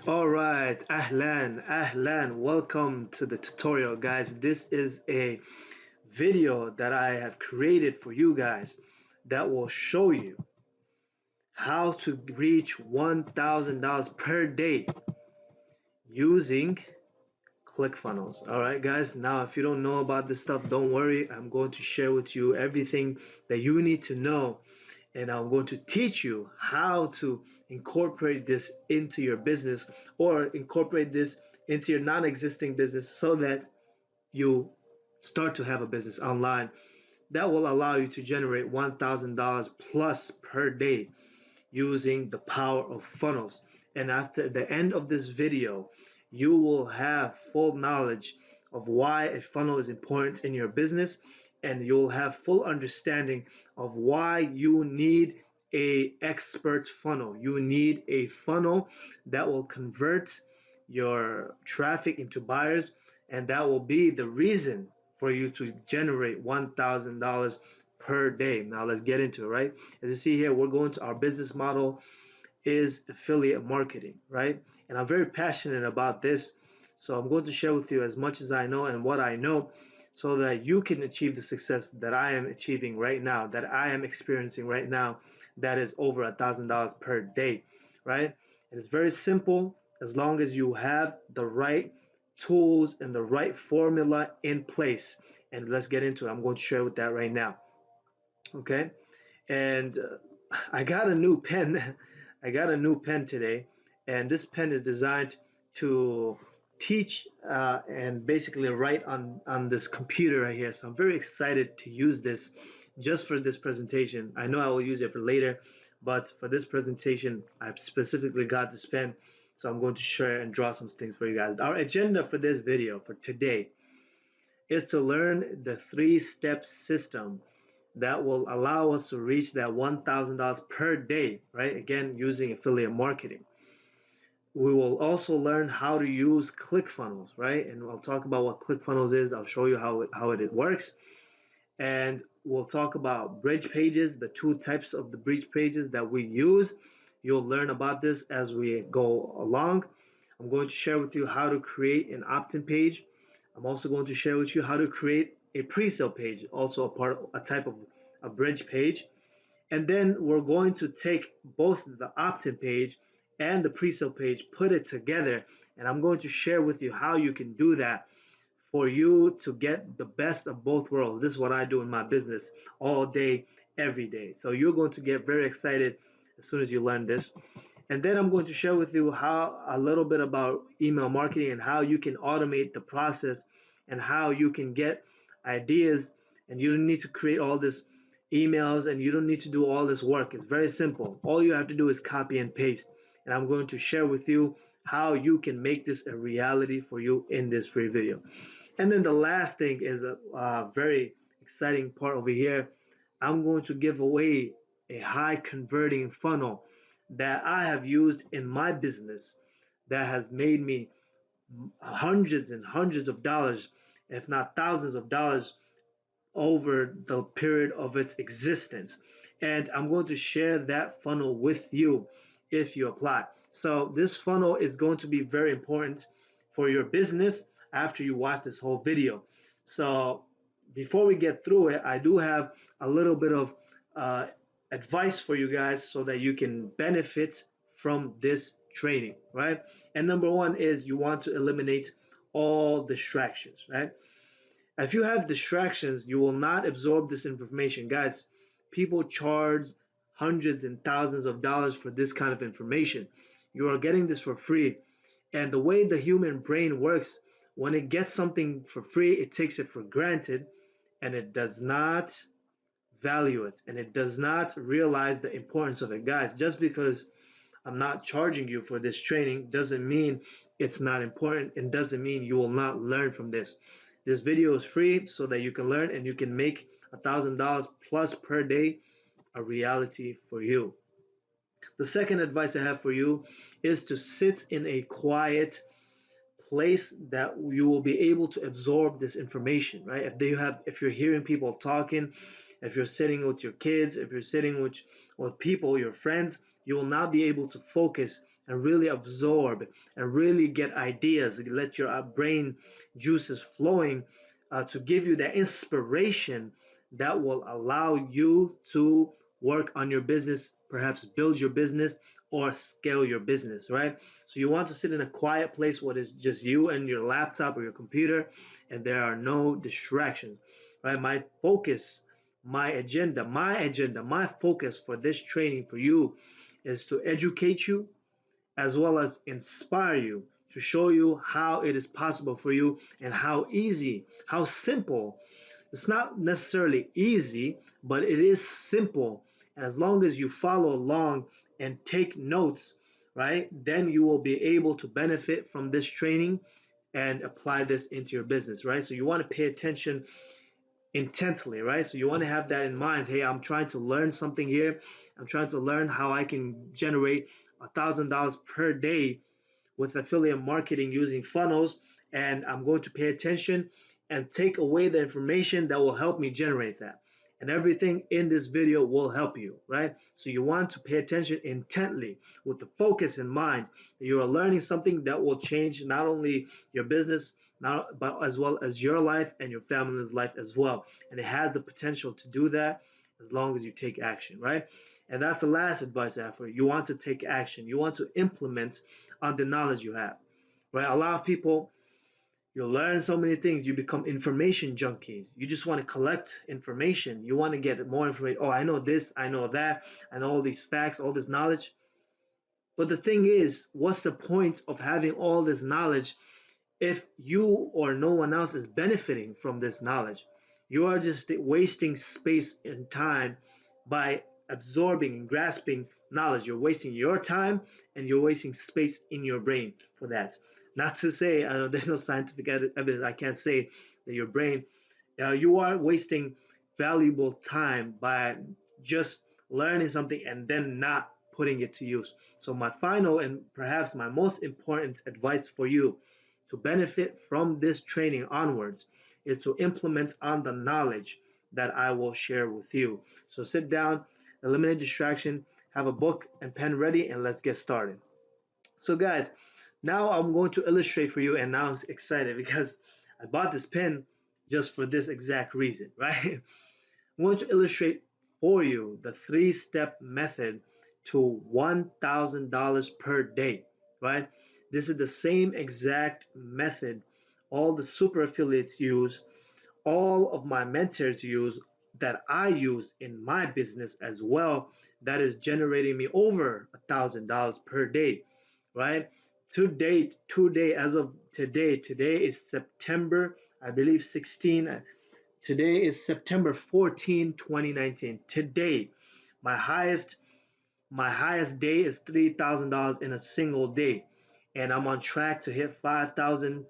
All right, ahlan, welcome to the tutorial, guys. This is a video that I have created for you guys that will show you how to reach $1,000 per day using ClickFunnels. All right, guys. Now, if you don't know about this stuff, don't worry. I'm going to share with you everything that you need to know, and I'm going to teach you how to incorporate this into your business or incorporate this into your non-existing business so that you start to have a business online that will allow you to generate $1,000 plus per day using the power of funnels. And after the end of this video, you will have full knowledge of why a funnel is important in your business, and you'll have full understanding of why you need a expert funnel. You need a funnel that will convert your traffic into buyers, and that will be the reason for you to generate $1,000 per day. Now let's get into it, right? As you see here, we're going to our business model is affiliate marketing, right? And I'm very passionate about this. So I'm going to share with you as much as I know and what I know so that you can achieve the success that I am achieving right now, that I am experiencing right now, that is over $1,000 per day, right? And it's very simple as long as you have the right tools and the right formula in place. And let's get into it. I'm going to share with that right now. Okay, and I got a new pen. I got a new pen today, and this pen is designed to teach and basically write on this computer right here. So I'm very excited to use this just for this presentation. I know I will use it for later, but for this presentation, I specifically got this pen, so I'm going to share and draw some things for you guys. Our agenda for this video for today is to learn the three-step system that will allow us to reach that $1,000 per day, right? Again, using affiliate marketing. We will also learn how to use ClickFunnels, right? And I'll talk about what ClickFunnels is. I'll show you how it works. And we'll talk about bridge pages, the two types of the bridge pages that we use. You'll learn about this as we go along. I'm going to share with you how to create an opt-in page. I'm also going to share with you how to create a pre-sale page, also a type of a bridge page. And then we're going to take both the opt-in page and the pre-sale page, put it together, and I'm going to share with you how you can do that for you to get the best of both worlds. This is what I do in my business all day, every day. So you're going to get very excited as soon as you learn this. And then I'm going to share with you how a little bit about email marketing and how you can automate the process and how you can get ideas, and you don't need to create all this emails and you don't need to do all this work. It's very simple. All you have to do is copy and paste. And I'm going to share with you how you can make this a reality for you in this free video. And then the last thing is a very exciting part over here. I'm going to give away a high converting funnel that I have used in my business that has made me hundreds and hundreds of dollars, if not thousands of dollars, over the period of its existence. And I'm going to share that funnel with you if you apply. So this funnel is going to be very important for your business after you watch this whole video. So before we get through it, I do have a little bit of uh, advice for you guys so that you can benefit from this training, right? And number one is you want to eliminate all distractions, right? If you have distractions, you will not absorb this information. Guys, people charge hundreds and thousands of dollars for this kind of information. You are getting this for free. And the way the human brain works, when it gets something for free, it takes it for granted and it does not value it and it does not realize the importance of it. Guys, just because I'm not charging you for this training doesn't mean it's not important and doesn't mean you will not learn from this. This video is free so that you can learn and you can make $1,000 plus per day a reality for you. The second advice I have for you is to sit in a quiet place that you will be able to absorb this information, right? If you're hearing people talking, if you're sitting with your kids, if you're sitting with people, your friends, you will not be able to focus and really absorb and really get ideas, let your brain juices flowing to give you that inspiration that will allow you to work on your business, perhaps build your business or scale your business, right? So you want to sit in a quiet place where it's just you and your laptop or your computer and there are no distractions, right? My focus for this training for you is to educate you as well as inspire you, to show you how it is possible for you and how easy, how simple. It's not necessarily easy, but it is simple. And as long as you follow along and take notes, right, then you will be able to benefit from this training and apply this into your business, right? So you want to pay attention intently, right? So you want to have that in mind. Hey, I'm trying to learn something here. I'm trying to learn how I can generate $1,000 per day with affiliate marketing using funnels, and I'm going to pay attention and take away the information that will help me generate that. And everything in this video will help you, right? So you want to pay attention intently with the focus in mind that you are learning something that will change not only your business, not, but as well as your life and your family's life as well. And it has the potential to do that as long as you take action, right? And that's the last advice I have for you. You want to take action. You want to implement on the knowledge you have, right? A lot of people, you learn so many things, you become information junkies. You just want to collect information. You want to get more information. Oh, I know this, I know that, I know all these facts, all this knowledge. But the thing is, what's the point of having all this knowledge if you or no one else is benefiting from this knowledge? You are just wasting space and time by absorbing and grasping knowledge. You're wasting your time and you're wasting space in your brain for that. Not to say, I know there's no scientific evidence, I can't say that your brain, you are wasting valuable time by just learning something and then not putting it to use. So, my final and perhaps my most important advice for you to benefit from this training onwards is to implement on the knowledge that I will share with you. So sit down, eliminate distraction, have a book and pen ready, and let's get started. So, guys, now I'm going to illustrate for you, and now I'm excited because I bought this pen just for this exact reason, right? I'm going to illustrate for you the three-step method to $1,000 per day, right? This is the same exact method all the super affiliates use, all of my mentors use, that I use in my business as well, that is generating me over $1,000 per day, right? To date, today, as of today is September, I believe 16. Today is September 14, 2019. Today, my highest my highest day is $3,000 in a single day, and I'm on track to hit 5,000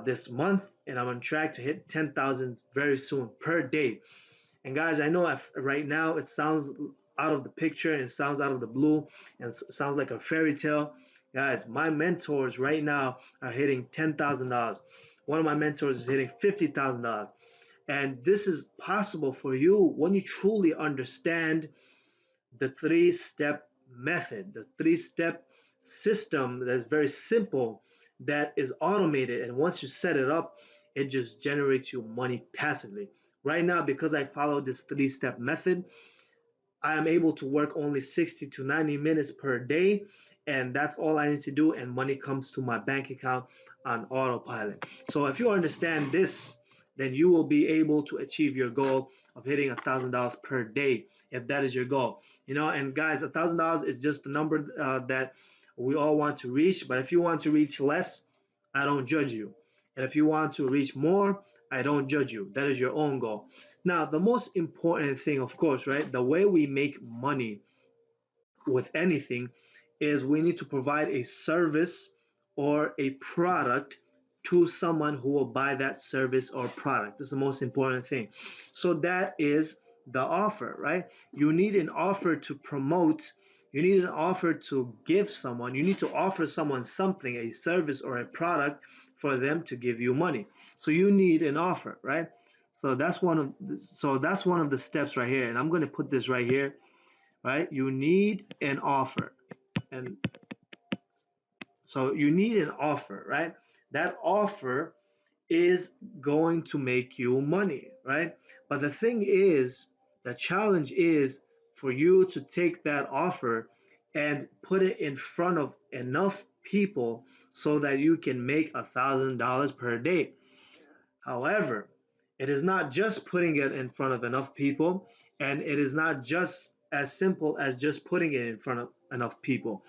this month, and I'm on track to hit 10,000 very soon per day. And guys, I know right now it sounds out of the picture and it sounds out of the blue and sounds like a fairy tale. Guys, my mentors right now are hitting $10,000. One of my mentors is hitting $50,000. And this is possible for you when you truly understand the three-step method, the three-step system that is very simple, that is automated. And once you set it up, it just generates you money passively. Right now, because I follow this three-step method, I am able to work only 60 to 90 minutes per day, and that's all I need to do, and money comes to my bank account on autopilot. So if you understand this, then you will be able to achieve your goal of hitting $1,000 per day if that is your goal. And guys, $1,000 is just the number that we all want to reach. But if you want to reach less, I don't judge you. And if you want to reach more, I don't judge you. That is your own goal. Now, the most important thing, of course, right? The way we make money with anything is we need to provide a service or a product to someone who will buy that service or product. That's the most important thing. So that is the offer, right? You need an offer to promote. You need an offer to give someone. You need to offer someone something, a service or a product, for them to give you money. So you need an offer, right? So that's one of the steps right here. And I'm going to put this right here, right? You need an offer. And So you need an offer, right? That offer is going to make you money, right? But the thing is, the challenge is for you to take that offer and put it in front of enough people so that you can make $1,000 per day. However, it is not just putting it in front of enough people, and it is not just as simple as just putting it in front of enough people.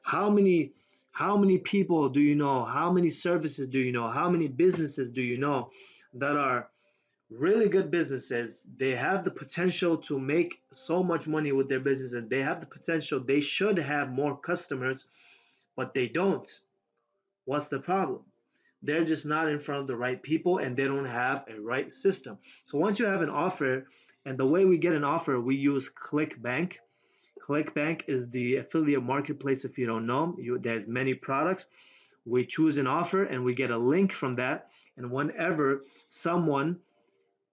How many how many people do you know? How many services do you know? How many businesses do you know that are really good businesses? They have the potential to make so much money with their business, and they have the potential, they should have more customers, but they don't. What's the problem? They're just not in front of the right people and they don't have a right system. So once you have an offer, and the way we get an offer, we use ClickBank. ClickBank is the affiliate marketplace. If you don't know, there's many products. We choose an offer and we get a link from that. And someone,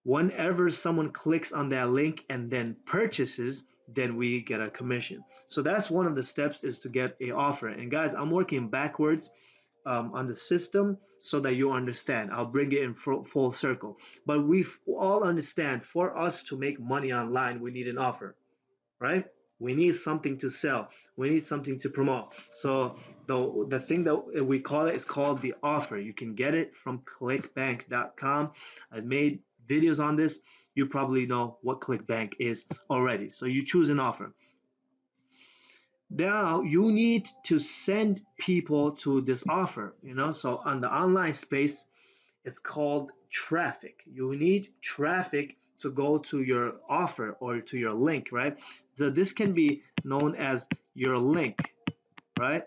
whenever someone clicks on that link and then purchases, then we get a commission. So that's one of the steps, is to get a offer. And guys, I'm working backwards on the system so that you understand. I'll bring it in full circle. But we all understand, for us to make money online, we need an offer, right? We need something to sell. We need something to promote. So the thing that we call it is called the offer. You can get it from clickbank.com. I made videos on this. You probably know what ClickBank is already. So you choose an offer. Now you need to send people to this offer, so on the online space, it's called traffic. You need traffic to go to your offer or to your link, right? So this can be known as your link, right?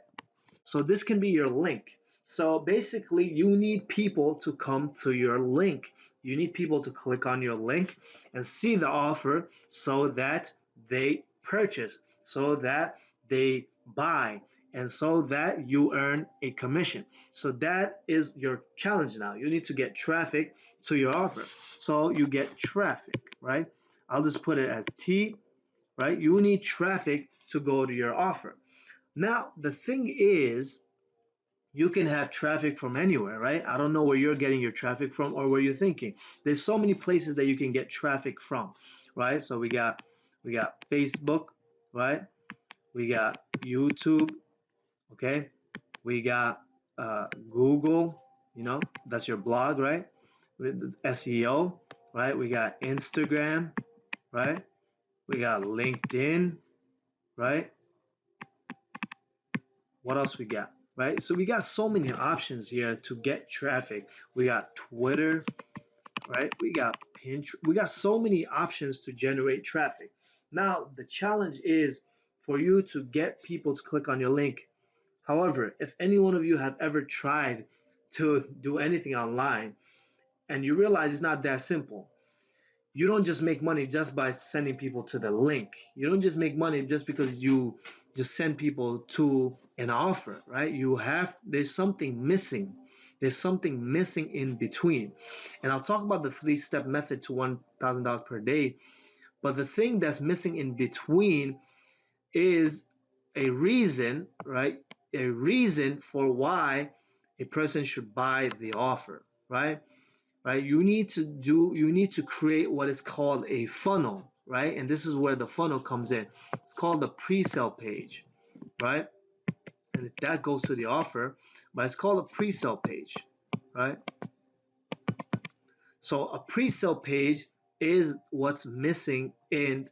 So this can be your link. So basically, you need people to come to your link. You need people to click on your link and see the offer so that they purchase, so that they buy, and so that you earn a commission. So that is your challenge now. You need to get traffic to your offer. So you get traffic, right? I'll just put it as T, right? You need traffic to go to your offer. Now, the thing is, you can have traffic from anywhere, right? I don't know where you're getting your traffic from or where you're thinking. There's so many places that you can get traffic from, right? So we got Facebook, right? We got YouTube, okay? We got Google, that's your blog, right? With SEO, right? We got Instagram, right? We got LinkedIn, right? What else we got? Right? So we got so many options here to get traffic. We got Twitter, right? We got Pinterest. We got so many options to generate traffic. Now, the challenge is for you to get people to click on your link. However, if any one of you have ever tried to do anything online and you realize it's not that simple, you don't just make money just by sending people to the link. You don't just make money just because you just send people to an offer, right? There's something missing. There's something missing in between. And I'll talk about the three-step method to $1,000 per day. But the thing that's missing in between is a reason, right? A reason for why a person should buy the offer, right? Right? You need to create what is called a funnel, right? And this is where the funnel comes in. It's called the pre-sale page, right? And that goes to the offer, but it's called a pre-sale page, right? So a pre-sale page is what's missing in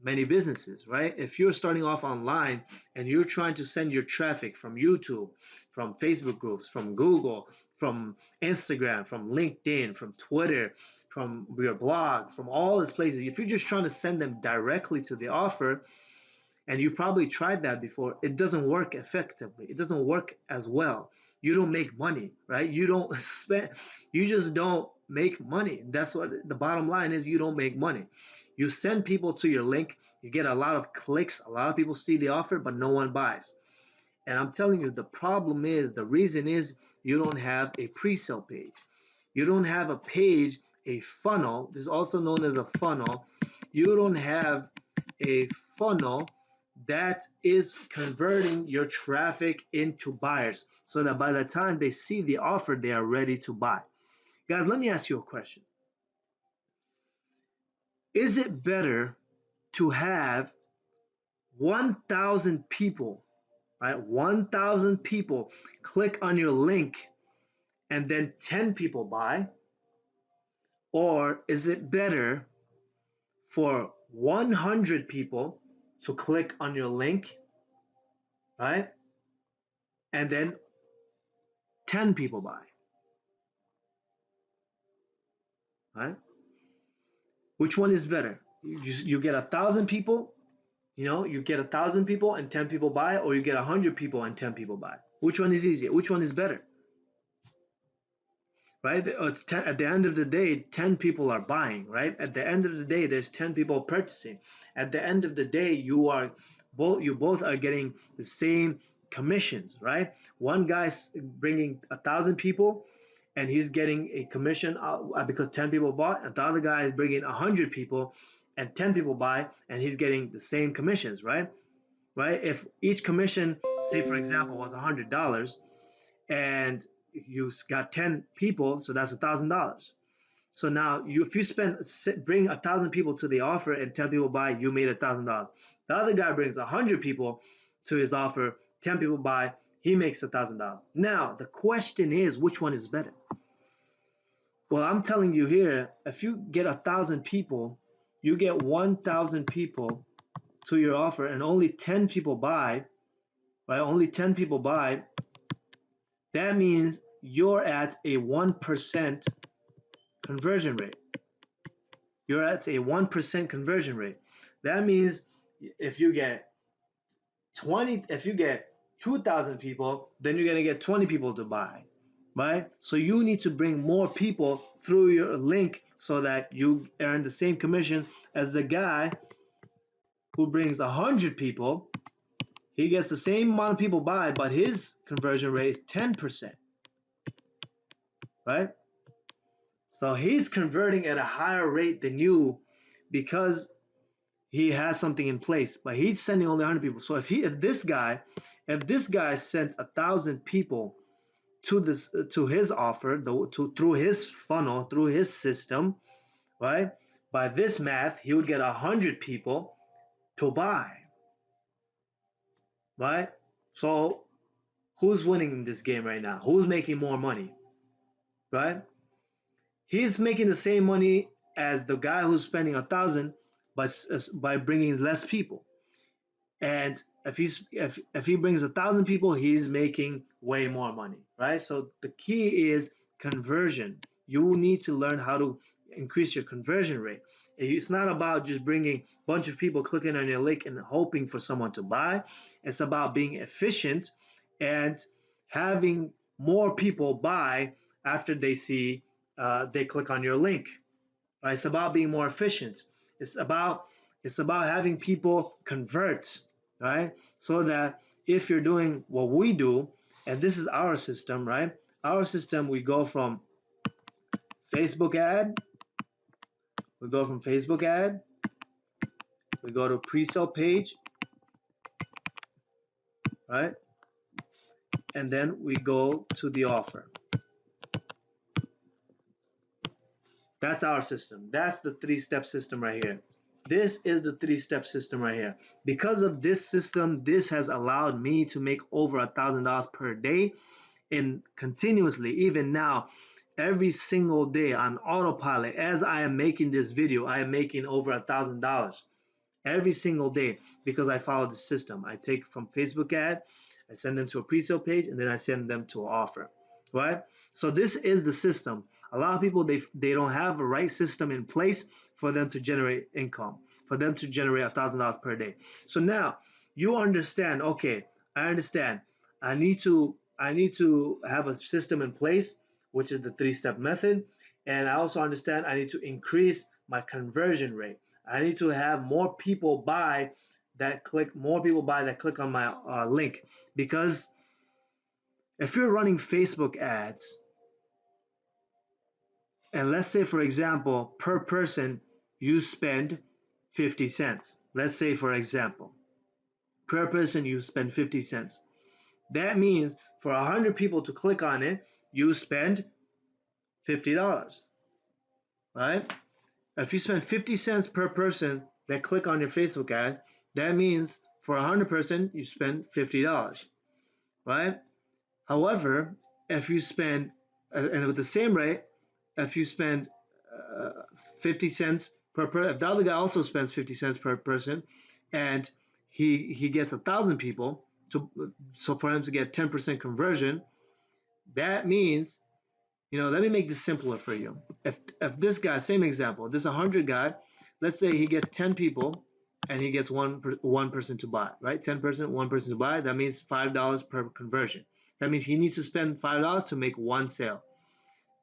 many businesses, right? If you're starting off online and you're trying to send your traffic from YouTube, from Facebook groups, from Google, from Instagram, from LinkedIn, from Twitter, from your blog, from all these places, if you're just trying to send them directly to the offer, and you probably tried that before, it doesn't work effectively. It doesn't work as well. You don't make money, right? You don't spend, you just don't make money. That's what the bottom line is. You don't make money. You send people to your link, you get a lot of clicks, a lot of people see the offer, but no one buys. And I'm telling you, the reason is you don't have a pre-sale page. You don't have a page, a funnel. This is also known as a funnel. You don't have a funnel that is converting your traffic into buyers so that by the time they see the offer, they are ready to buy. Guys, let me ask you a question. Is it better to have 1,000 people, right? 1,000 people click on your link and then 10 people buy? Or is it better for 100 people to click on your link, right? And then 10 people buy, right? Which one is better? You get 1,000 people, you get 1,000 people and 10 people buy, or you get 100 people and 10 people buy. Which one is easier? Which one is better? Right? It's 10, at the end of the day, 10 people are buying, right? At the end of the day, there's 10 people purchasing. At the end of the day, you both are getting the same commissions, right? One guy's bringing 1,000 people and he's getting a commission because 10 people bought, and the other guy is bringing 100 people and 10 people buy, and he's getting the same commissions, right? Right? If each commission, say for example, was $100, and you got 10 people, so that's $1,000. So now if you bring 1,000 people to the offer and 10 people buy, you made $1,000. The other guy brings 100 people to his offer, 10 people buy, he makes $1,000. Now the question is, which one is better? Well, I'm telling you here, if you get 1,000 people, you get 1,000 people to your offer and only 10 people buy, right? Only 10 people buy. That means you're at a 1% conversion rate. You're at a 1% conversion rate. That means if you get 2,000 people, then you're gonna get 20 people to buy, right? So you need to bring more people through your link so that you earn the same commission as the guy who brings 100 people. He gets the same amount of people buy, but his conversion rate is 10%, right? So he's converting at a higher rate than you because he has something in place, but he's sending only 100 people. So if this guy sent 1,000 people to his offer, through his funnel, through his system, right? By this math, he would get 100 people to buy, right? So who's winning in this game right now? Who's making more money, right? He's making the same money as the guy who's spending 1,000, but by bringing less people. And if he brings 1,000 people, he's making way more money, right? So the key is conversion. You need to learn how to increase your conversion rate. It's not about just bringing a bunch of people clicking on your link and hoping for someone to buy. It's about being efficient and having more people buy after they click on your link. Right? It's about being more efficient. It's about having people convert, right? So that if you're doing what we do, and this is our system, right? Our system, we go from Facebook ad, we go from Facebook ad, we go to pre-sale page, right? And then we go to the offer. That's our system. That's the three-step system right here. This is the three-step system right here. Because of this system, this has allowed me to make over $1,000 per day, and continuously, even now, every single day on autopilot, as I am making this video, I am making over $1,000 every single day because I follow the system. I take from Facebook ad, I send them to a pre-sale page, and then I send them to an offer, right? So this is the system. A lot of people, they don't have a right system in place for them to generate income, for them to generate $1,000 per day. So now you understand, okay, I understand. I need to have a system in place, which is the three-step method. And I also understand I need to increase my conversion rate. I need to have more people buy that click, on my link. Because if you're running Facebook ads, and let's say, for example, per person, you spend 50 cents. Let's say, for example, per person you spend 50 cents. That means for 100 people to click on it, you spend $50, right? If you spend 50 cents per person that click on your Facebook ad, that means for 100 person you spend $50, right? However, if you spend, and with the same rate, if you spend uh, 50 cents per person, if the other guy also spends 50 cents per person, and he gets 1,000 people to, so for him to get 10% conversion, that means, let me make this simpler for you. If this guy, same example, this 100 guy, let's say he gets 10 people and he gets one person to buy, right? 10%, one person to buy. That means $5 per conversion. That means he needs to spend $5 to make one sale.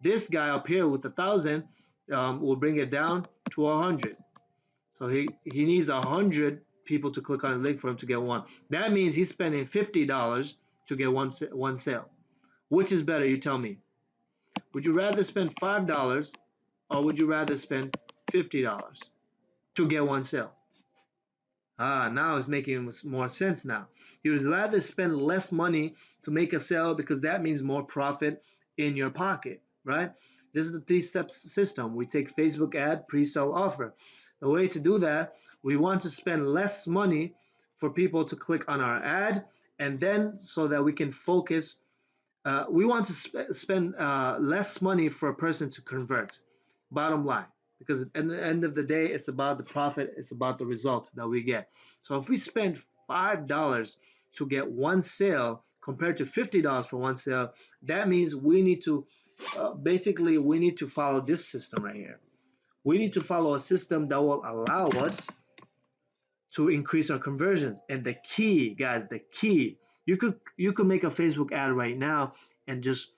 This guy up here with 1,000 will bring it down to 100. So he needs 100 people to click on the link for him to get one. That means he's spending $50 to get one sale. Which is better? You tell me. Would you rather spend $5 or would you rather spend $50 to get one sale? Now it's making more sense now. You would rather spend less money to make a sale because that means more profit in your pocket, right? This is the three-step system. We take Facebook ad, pre-sale, offer. The way to do that, we want to spend less money for people to click on our ad, and then so that we can focus, we want to spend less money for a person to convert, bottom line, because at the end of the day, it's about the profit, it's about the result that we get. So if we spend $5 to get one sale compared to $50 for one sale, that means we need to basically we need to follow this system right here. We need to follow a system that will allow us to increase our conversions. And the key, guys, the key, you could make a Facebook ad right now and just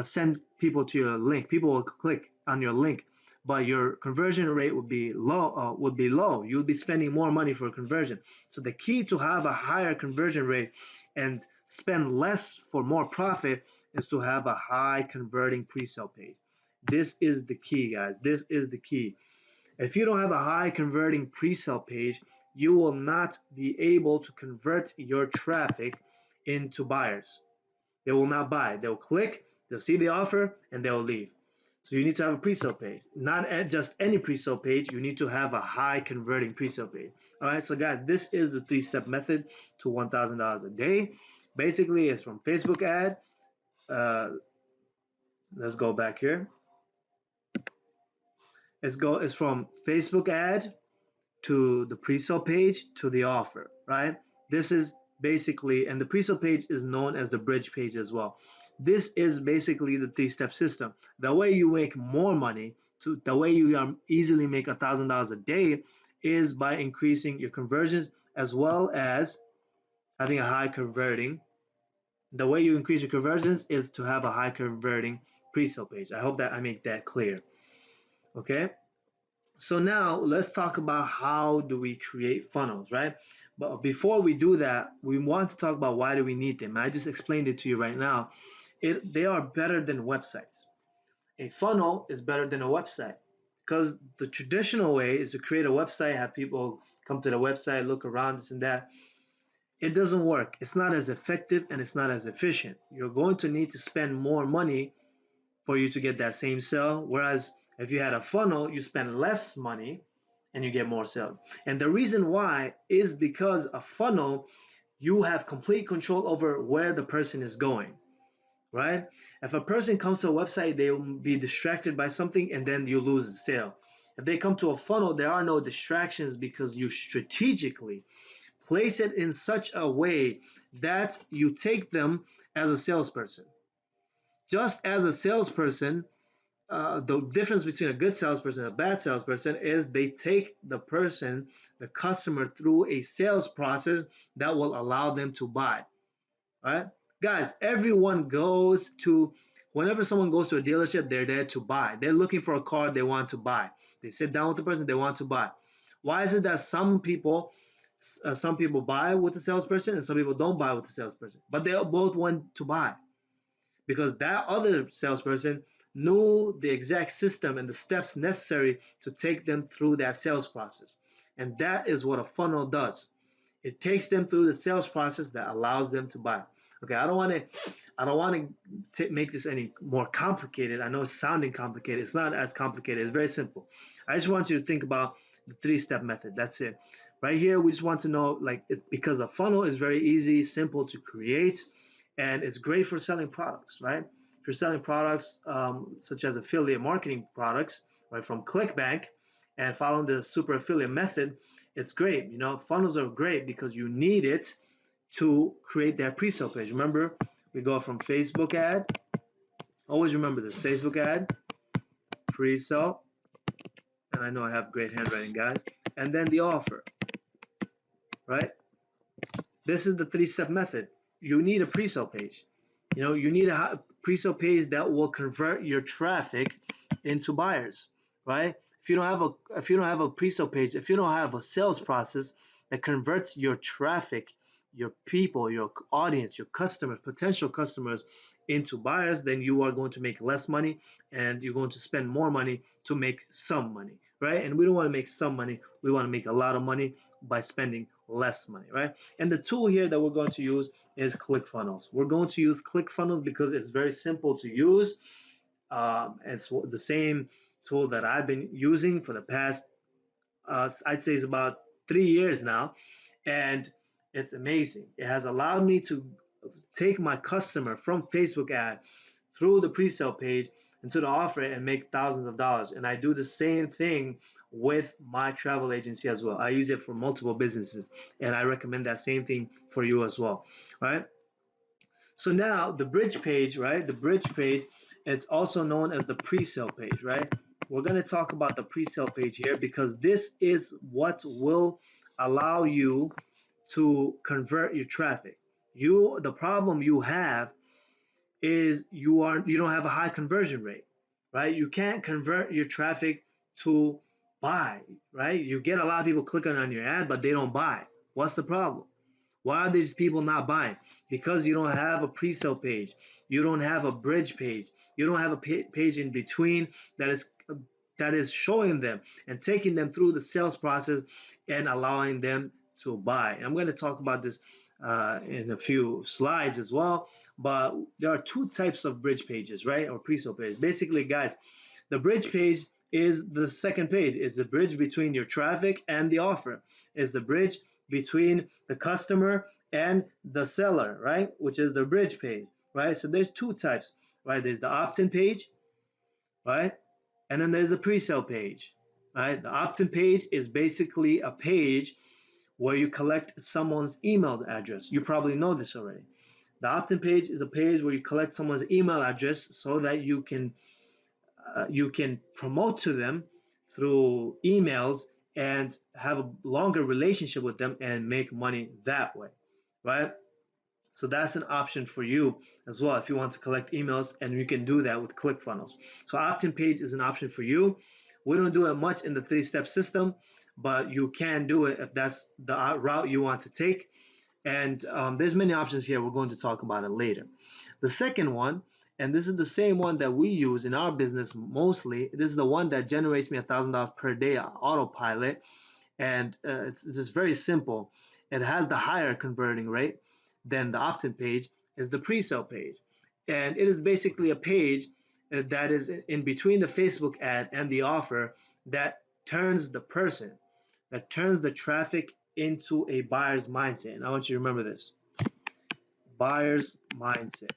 send people to your link. People will click on your link, but your conversion rate would be low. You would be spending more money for conversion. So the key to have a higher conversion rate and spend less for more profit is to have a high converting pre-sale page. This is the key, guys. This is the key. If you don't have a high converting pre-sale page, you will not be able to convert your traffic into buyers. They will not buy. They'll click, they'll see the offer, and they'll leave. So you need to have a pre-sale page. Not just any pre-sale page, you need to have a high converting pre-sale page. All right, so guys, this is the three-step method to $1,000 a day. Basically, it's from Facebook ad. Uh, let's go back here. It's from Facebook ad to the pre-sale page to the offer, right? This is basically, and the pre-sale page is known as the bridge page as well. This is basically the three-step system. The way you make more money, the way you easily make $1,000 a day is by increasing your conversions as well as having a high converting. The way you increase your conversions is to have a high converting pre-sale page. I hope that I make that clear. Okay. So now let's talk about how do we create funnels, right? But before we do that, we want to talk about why do we need them. I just explained it to you right now. They are better than websites. A funnel is better than a website because the traditional way is to create a website, have people come to the website, look around, this and that. It doesn't work. It's not as effective and it's not as efficient. You're going to need to spend more money for you to get that same sale. Whereas if you had a funnel, you spend less money and you get more sales. And the reason why is because a funnel, you have complete control over where the person is going, right? If a person comes to a website, they will be distracted by something and then you lose the sale. If they come to a funnel, there are no distractions because you strategically place it in such a way that you take them as a salesperson. Just as a salesperson, the difference between a good salesperson and a bad salesperson is they take the customer through a sales process that will allow them to buy. All right, guys, whenever someone goes to a dealership, they're there to buy. They're looking for a car they want to buy. They sit down with the person they want to buy. Why is it that some people buy with the salesperson and some people don't buy with the salesperson, but they both want to buy? Because that other salesperson knew the exact system and the steps necessary to take them through that sales process. And that is what a funnel does. It takes them through the sales process that allows them to buy. Okay, I don't want to make this any more complicated. I know it's sounding complicated. It's not as complicated. It's very simple. I just want you to think about the three-step method. That's it. Right here, we just want to know, like, because a funnel is very easy, simple to create, and it's great for selling products, right? If you're selling products such as affiliate marketing products, right, from ClickBank, and following the super affiliate method, it's great. You know, funnels are great because you need it to create that pre-sale page. Remember, we go from Facebook ad. Always remember this: Facebook ad, pre-sale, and I know I have great handwriting, guys. And then the offer, right? This is the three-step method. You need a pre-sale page. You know, you need a pre-sale page that will convert your traffic into buyers, right? If you don't have a pre-sale page, if you don't have a sales process that converts your traffic, your people, your audience, your customers, potential customers into buyers, then you are going to make less money and you're going to spend more money to make some money, right? And we don't want to make some money, we want to make a lot of money by spending less money, right? And the tool here that we're going to use is ClickFunnels. We're going to use ClickFunnels because it's very simple to use. It's the same tool that I've been using for the past, I'd say it's about 3 years now, and it's amazing. It has allowed me to take my customer from Facebook ad through the pre-sale page into the offer and make thousands of dollars. And I do the same thing with my travel agency as well. I use it for multiple businesses, and I recommend that same thing for you as well. Right? So now the bridge page, right? The bridge page, it's also known as the pre-sale page, right? We're going to talk about the pre-sale page here because this is what will allow you to convert your traffic. The problem you have is you don't have a high conversion rate, right? You can't convert your traffic to buy, right? You get a lot of people clicking on your ad, but they don't buy. What's the problem? Why are these people not buying? Because you don't have a pre-sale page. You don't have a bridge page. You don't have a page in between that is showing them and taking them through the sales process and allowing them to buy. And I'm going to talk about this in a few slides as well. But there are two types of bridge pages, right? Or pre-sale page. Basically, guys, the bridge page is the second page. It's the bridge between your traffic and the offer. It's the bridge between the customer and the seller, right? Which is the bridge page, right? So there's two types, right? There's the opt-in page, right? And then there's the pre-sale page, right? The opt-in page is basically a page where you collect someone's email address. You probably know this already. The opt-in page is a page where you collect someone's email address so that you can promote to them through emails and have a longer relationship with them and make money that way, right? So that's an option for you as well if you want to collect emails, and you can do that with ClickFunnels. So opt-in page is an option for you. We don't do it much in the three-step system, but you can do it if that's the route you want to take. And there's many options here. We're going to talk about it later. The second one, and this is the same one that we use in our business mostly. This is the one that generates me $1,000 per day on autopilot, and it's just very simple. It has the higher converting rate than the opt-in page is the pre-sale page, and it is basically a page that is in between the Facebook ad and the offer that turns the traffic into a buyer's mindset. And I want you to remember this: buyer's mindset.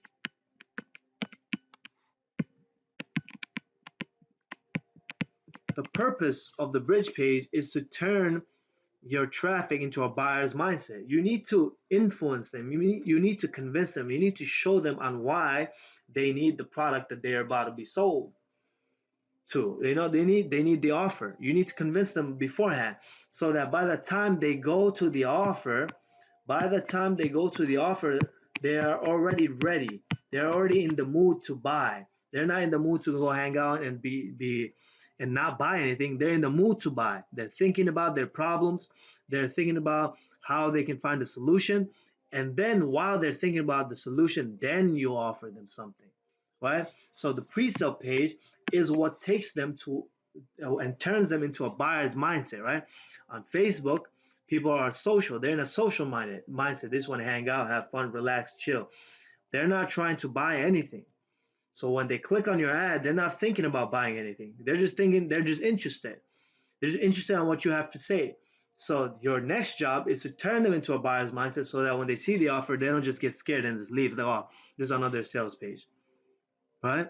The purpose of the bridge page is to turn your traffic into a buyer's mindset. You need to influence them. You need to convince them. You need to show them on why they need the product that they're about to be sold to. You know, they need the offer. You need to convince them beforehand so that by the time they go to the offer, they are already ready. They're already in the mood to buy. They're not in the mood to go hang out and be and not buy anything. They're in the mood to buy. They're thinking about their problems. They're thinking about how they can find a solution. And then while they're thinking about the solution, then you offer them something, right? So the pre-sale page is what takes them to and turns them into a buyer's mindset, right? On Facebook, People are social. They're in a social mindset. They just want to hang out, have fun, relax, chill. They're not trying to buy anything. So when they click on your ad, they're not thinking about buying anything. They're just thinking, they're just interested. They're just interested in what you have to say. So your next job is to turn them into a buyer's mindset so that when they see the offer, they don't just get scared and just leave. Like, oh, this is another sales page, right?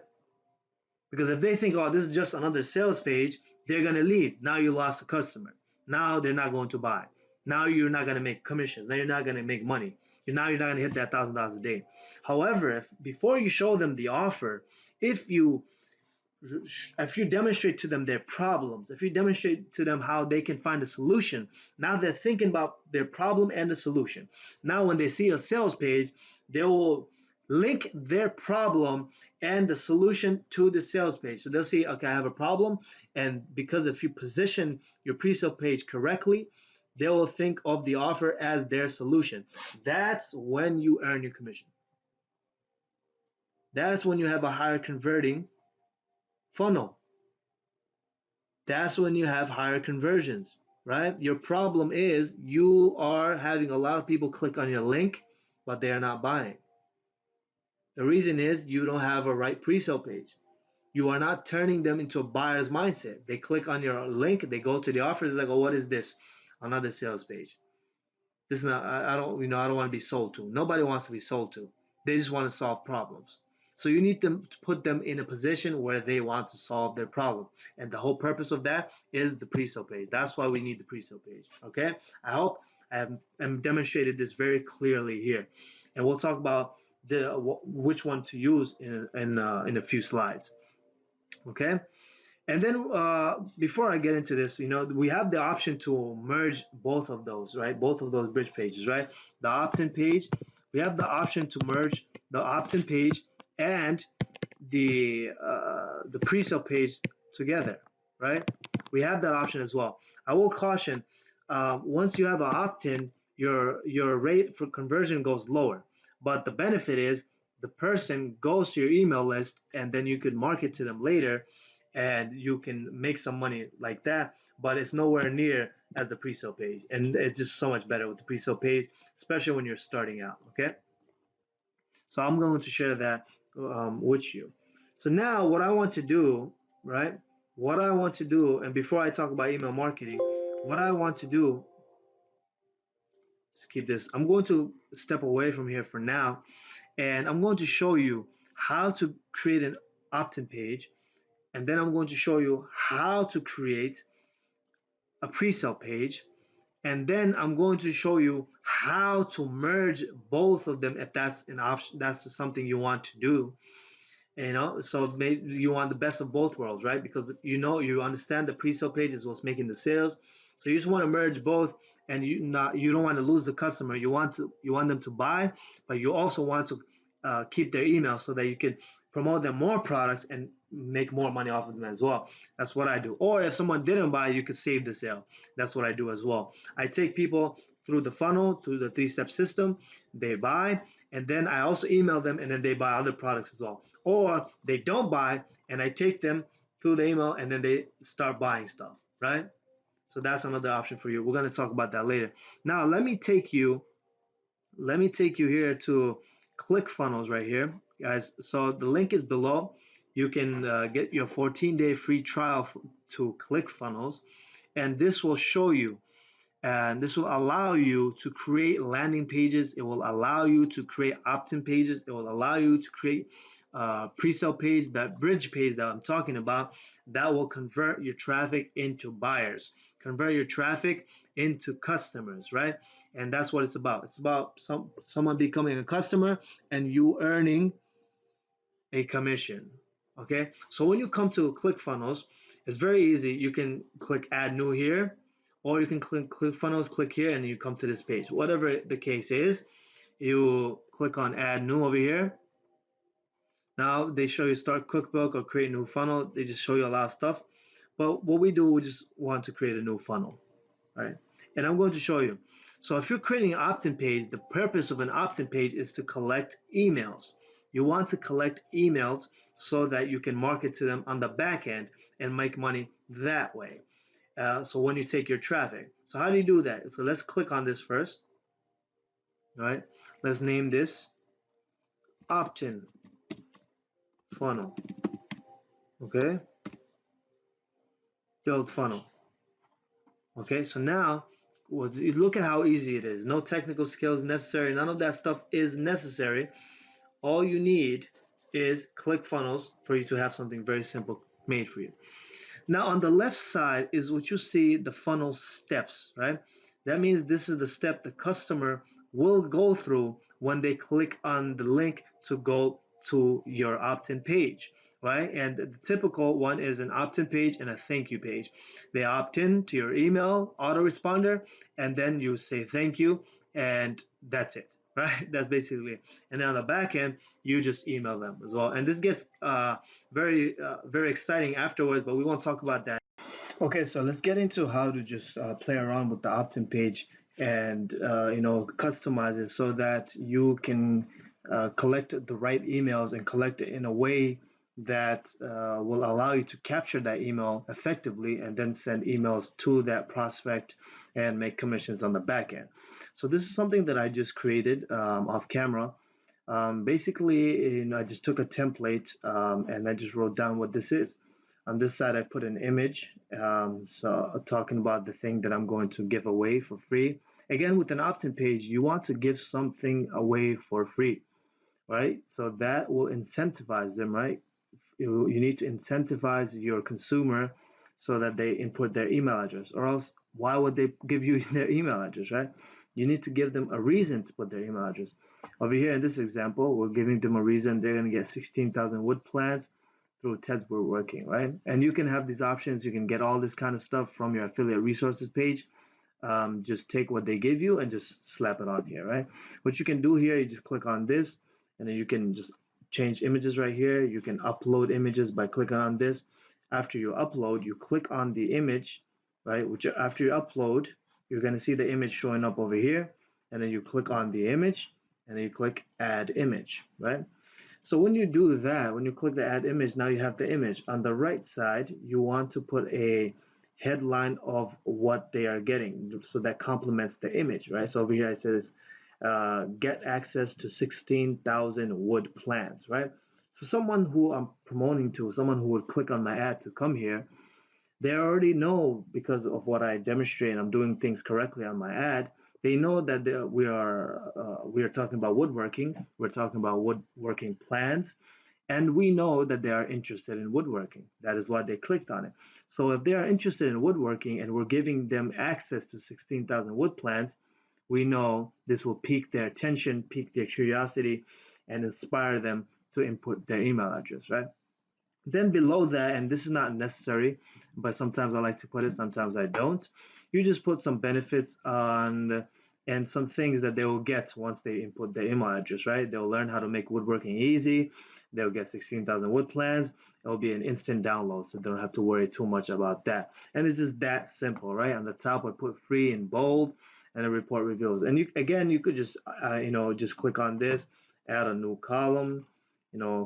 Because if they think, oh, this is just another sales page, they're going to leave. Now you lost a customer. Now they're not going to buy. Now you're not going to make commissions. Now you're not going to make money. Now you're not going to hit that $1,000 a day. However, if before you show them the offer, if you if you demonstrate to them their problems, if you demonstrate to them how they can find a solution, now they're thinking about their problem and the solution. Now, when they see a sales page, they will link their problem and the solution to the sales page. So they'll see, okay, I have a problem. And because if you position your pre-sale page correctly, they will think of the offer as their solution. That's when you earn your commission. That's when you have a higher converting funnel. That's when you have higher conversions, right? Your problem is you are having a lot of people click on your link, but they are not buying. The reason is you don't have a right pre-sale page. You are not turning them into a buyer's mindset. They click on your link, they go to the offer, it's like, oh, what is this? Another sales page. This is not, I don't, I don't want to be sold to. Nobody wants to be sold to. They just want to solve problems. So you need them to put them in a position where they want to solve their problem. And the whole purpose of that is the pre-sale page. That's why we need the pre-sale page. Okay. I hope I have demonstrated this very clearly here. And we'll talk about the which one to use in a few slides. Okay. And then before I get into this, we have the option to merge both of those, right? Both of those bridge pages, right? The opt-in page, we have the option to merge the opt-in page and the pre-sale page together, right? We have that option as well. I will caution, once you have an opt-in, your rate for conversion goes lower. But the benefit is the person goes to your email list, and then you could market to them later, and you can make some money like that. But it's nowhere near as the pre-sale page, and it's just so much better with the pre-sale page, especially when you're starting out. Okay. So I'm going to share that with you. So now what I want to do, right? What I want to do, and before I talk about email marketing, what I want to do, let's keep this. I'm going to step away from here for now, and I'm going to show you how to create an opt-in page, and then I'm going to show you how to create a pre-sale page, and then I'm going to show you how to merge both of them if that's an option, that's something you want to do. So maybe you want the best of both worlds, right? Because you understand the pre-sale page is what's making the sales, so you just want to merge both, and you don't want to lose the customer. You want them to buy, but you also want to keep their email so that you can promote them more products and make more money off of them as well. That's what I do. Or if someone didn't buy, you could save the sale. That's what I do as well. I take people through the funnel, through the three-step system. They buy, and then I also email them, and then they buy other products as well. Or they don't buy, and I take them through the email, and then they start buying stuff, right? So that's another option for you. We're going to talk about that later. Now let me take you here to ClickFunnels right here, guys. So the link is below. You can get your 14-day free trial to ClickFunnels, and this will show you, and this will allow you to create landing pages. It will allow you to create opt-in pages. It will allow you to create pre-sale page, that bridge page that I'm talking about, that will convert your traffic into buyers, convert your traffic into customers, right? And that's what it's about. It's about someone becoming a customer and you earning a commission. Okay, so when you come to ClickFunnels, it's very easy. You can click Add New here, or you can click ClickFunnels, click here, and you come to this page. Whatever the case is, you click on Add New over here. Now they show you Start Cookbook or Create New Funnel. They just show you a lot of stuff. But what we do, we just want to create a new funnel, right? And I'm going to show you. So if you're creating an opt-in page, the purpose of an opt-in page is to collect emails. You want to collect emails so that you can market to them on the back end and make money that way. So when you take your traffic. So how do you do that? So let's click on this first, right? Let's name this opt-in funnel, okay? Build funnel. Okay, so now look at how easy it is. No technical skills necessary. None of that stuff is necessary. All you need is ClickFunnels for you to have something very simple made for you. Now on the left side is what you see, the funnel steps, right? That means this is the step the customer will go through when they click on the link to go to your opt-in page, right? And the typical one is an opt-in page and a thank you page. They opt in to your email autoresponder, and then you say thank you, and that's it, right? That's basically it. And then on the back end, you just email them as well. And this gets very exciting afterwards, but we won't talk about that. Okay, so let's get into how to just play around with the opt-in page and customize it so that you can collect the right emails and collect it in a way that will allow you to capture that email effectively and then send emails to that prospect and make commissions on the back end. So this is something that I just created off camera. Basically, I just took a template and I just wrote down what this is. On this side, I put an image, so talking about the thing that I'm going to give away for free. Again, with an opt-in page, you want to give something away for free, right? So that will incentivize them, right? You need to incentivize your consumer so that they input their email address, or else why would they give you their email address, right? You need to give them a reason to put their email address. Over here in this example, we're giving them a reason. They're going to get 16,000 wood plants through Ted's Woodworking, right? And you can have these options. You can get all this kind of stuff from your affiliate resources page. Just take what they give you and just slap it on here, right? What you can do here, you just click on this, and then you can just change images right here. You can upload images by clicking on this. After you upload, you click on the image, right? Which after you upload, you're going to see the image showing up over here, and then you click on the image, and then you click add image, right? So when you do that, when you click the add image, now you have the image. On the right side, you want to put a headline of what they are getting, so that complements the image, right? So over here it says, get access to 16,000 wood plants, right? So someone who I'm promoting to, someone who would click on my ad to come here, they already know, because of what I demonstrate and I'm doing things correctly on my ad. They know that we are talking about woodworking. We're talking about woodworking plans, and we know that they are interested in woodworking. That is why they clicked on it. So if they are interested in woodworking and we're giving them access to 16,000 wood plants, we know this will pique their attention, pique their curiosity, and inspire them to input their email address, right? Then below that, and this is not necessary, but sometimes I like to put it, sometimes I don't. You just put some benefits on and some things that they will get once they input their email address, right? They'll learn how to make woodworking easy. They'll get 16,000 wood plans. It'll be an instant download, so they don't have to worry too much about that. And it's just that simple, right? On the top, I put free in bold, and the report reveals. And you could just, just click on this, add a new column,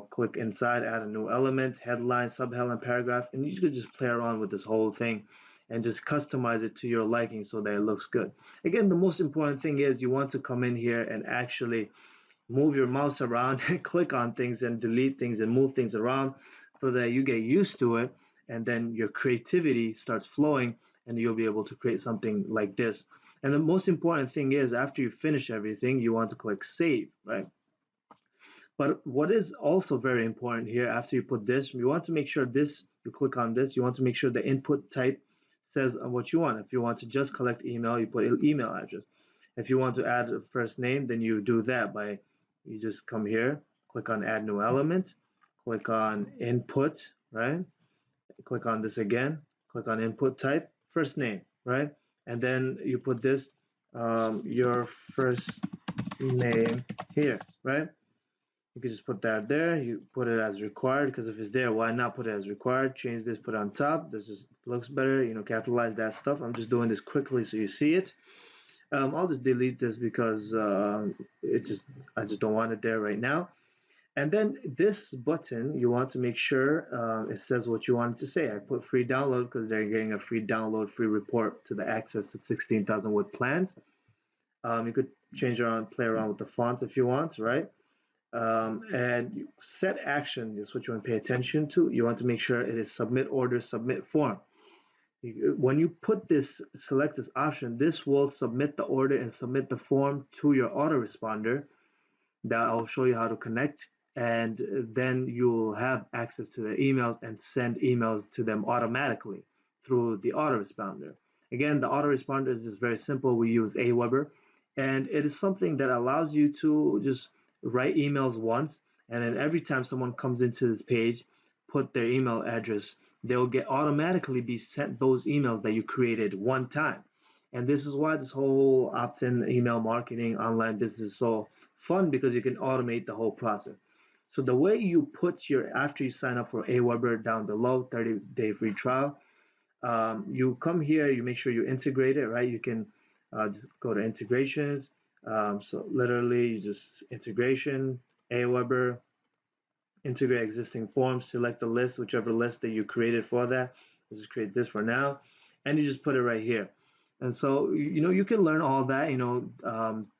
click inside, add a new element, headline, subheadline, paragraph, and you could just play around with this whole thing and just customize it to your liking so that it looks good. Again, the most important thing is you want to come in here and actually move your mouse around and click on things and delete things and move things around so that you get used to it, and then your creativity starts flowing and you'll be able to create something like this. And the most important thing is after you finish everything, you want to click save, right? But what is also very important here, after you put this, you want to make sure this, you click on this, you want to make sure the input type says what you want. If you want to just collect email, you put email address. If you want to add a first name, then you do that by, you just come here, click on add new element, click on input, right? Click on this again, click on input type, first name, right? And then you put this, your first name here, right? You can just put that there. You put it as required, because if it's there, why not put it as required? Change this, put it on top. This just looks better. Capitalize that stuff. I'm just doing this quickly so you see it. I'll just delete this because I just don't want it there right now. And then this button, you want to make sure it says what you want it to say. I put free download because they're getting a free download, free report to the access to 16,000 word plans. You could change around, play around with the font if you want, right? And set action is what you want to pay attention to. You want to make sure it is submit order, submit form. When you put this, select this option, this will submit the order and submit the form to your autoresponder that I'll show you how to connect. And then you'll have access to their emails and send emails to them automatically through the autoresponder. Again, the autoresponder is just very simple. We use Aweber, and it is something that allows you to just write emails once, and then every time someone comes into this page, put their email address, they'll get automatically be sent those emails that you created one time. And this is why this whole opt-in email marketing online business is so fun, because you can automate the whole process. So the way you put your, after you sign up for Aweber down below, 30-day free trial, you come here, you make sure you integrate it, right? You can just go to integrations. So literally you just integration, Aweber, integrate existing forms, select the list, whichever list that you created for that. Let's just create this for now. And you just put it right here. And so, you can learn all that,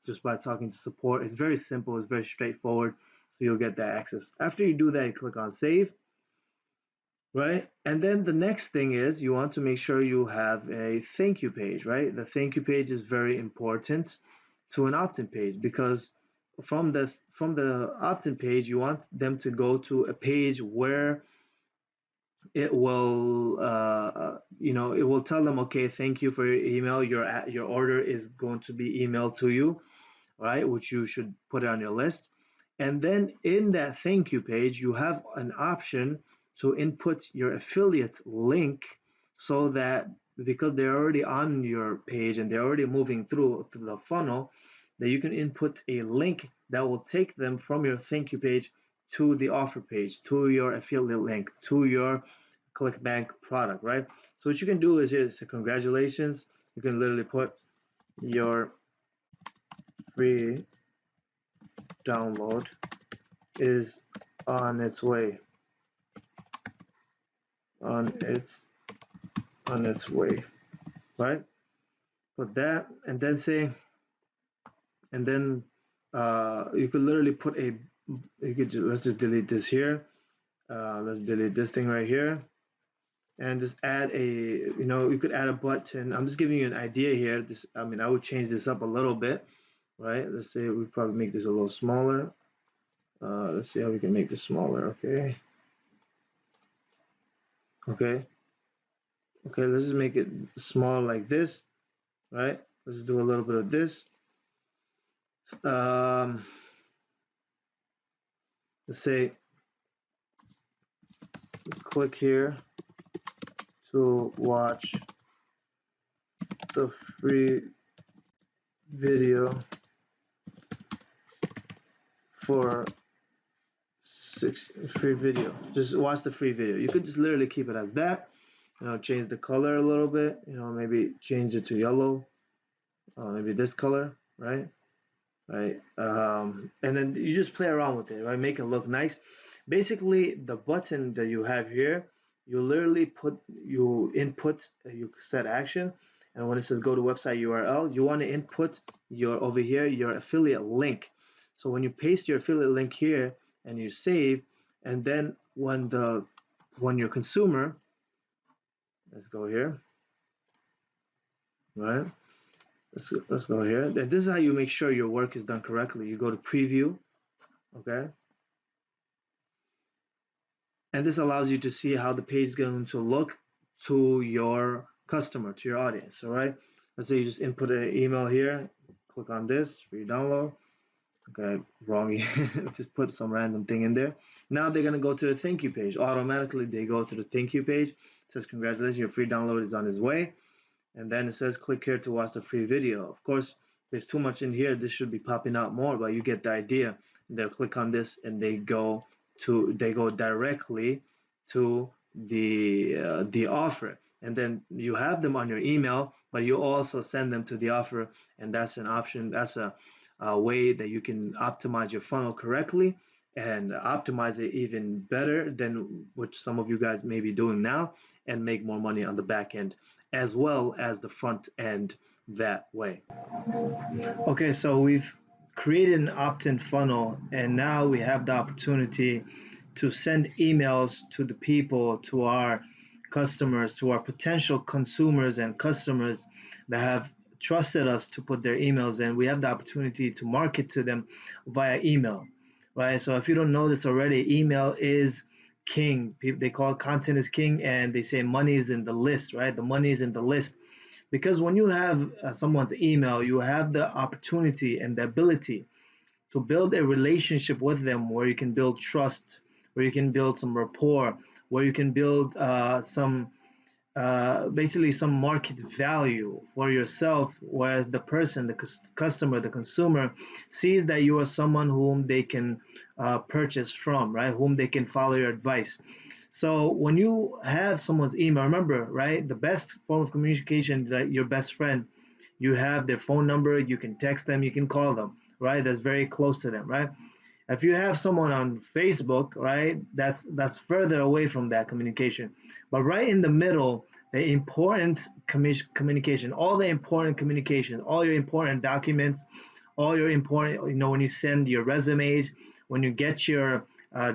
just by talking to support. It's very simple. It's very straightforward. So you'll get that access. After you do that, you click on save, right? And then the next thing is you want to make sure you have a thank you page, right? The thank you page is very important to an opt-in page, because from the opt-in page, you want them to go to a page where it will it will tell them, okay, thank you for your email. Your order is going to be emailed to you, right? Which you should put it on your list. And then in that thank you page, you have an option to input your affiliate link, so that because they're already on your page and they're already moving through to the funnel, that you can input a link that will take them from your thank you page to the offer page, to your affiliate link, to your ClickBank product, right? So what you can do is here, so congratulations. You can literally put your free download is on its way, on its on its way, right? Put that, and then say, and then you could literally put a, let's just delete this here. Let's delete this thing right here, and just add a, you could add a button. I'm just giving you an idea here. This, I mean, I would change this up a little bit, right? Let's say we probably make this a little smaller. Let's see how we can make this smaller. Okay. Okay. Okay, let's just make it small like this, right? Let's do a little bit of this. Um, let's say click here to watch the free video for free video. Just watch the free video. You could just literally keep it as that. Change the color a little bit. Maybe change it to yellow. Maybe this color, right? Right. And then you just play around with it, right? Make it look nice. Basically, the button that you have here, you literally you input, you set action, and when it says go to website URL, you want to input your, over here, your affiliate link. So when you paste your affiliate link here and you save, and then when your consumer, let's go here, right? Let's go here. And this is how you make sure your work is done correctly. You go to preview, okay? And this allows you to see how the page is going to look to your customer, to your audience. All right, let's say you just input an email here, click on this free download. Okay, wrong. Just put some random thing in there. Now they're gonna go to the thank you page. Automatically they go to the thank you page. It says congratulations, your free download is on its way. And then it says click here to watch the free video. Of course, there's too much in here. This should be popping out more, but you get the idea. They'll click on this and they go directly to the offer. And then you have them on your email, but you also send them to the offer, and that's an option. That's a way that you can optimize your funnel correctly and optimize it even better than what some of you guys may be doing now, and make more money on the back end as well as the front end that way. Okay, so we've created an opt-in funnel, and now we have the opportunity to send emails to the people, to our customers, to our potential consumers and customers that have trusted us to put their emails in. We have the opportunity to market to them via email, right? So if you don't know this already, email is king. They call it content is king, and they say money is in the list, right? The money is in the list because when you have someone's email, you have the opportunity and the ability to build a relationship with them where you can build trust, where you can build some rapport, where you can build some basically some market value for yourself, whereas the person, the customer, the consumer sees that you are someone whom they can purchase from, right? Whom they can follow your advice. So when you have someone's email, remember, right? The best form of communication is that your best friend, you have their phone number, you can text them, you can call them, right? That's very close to them, right? If you have someone on Facebook, right, that's further away from that communication. But right in the middle, the important communication, all the important communication, all your important documents, all your important, when you send your resumes, when you get your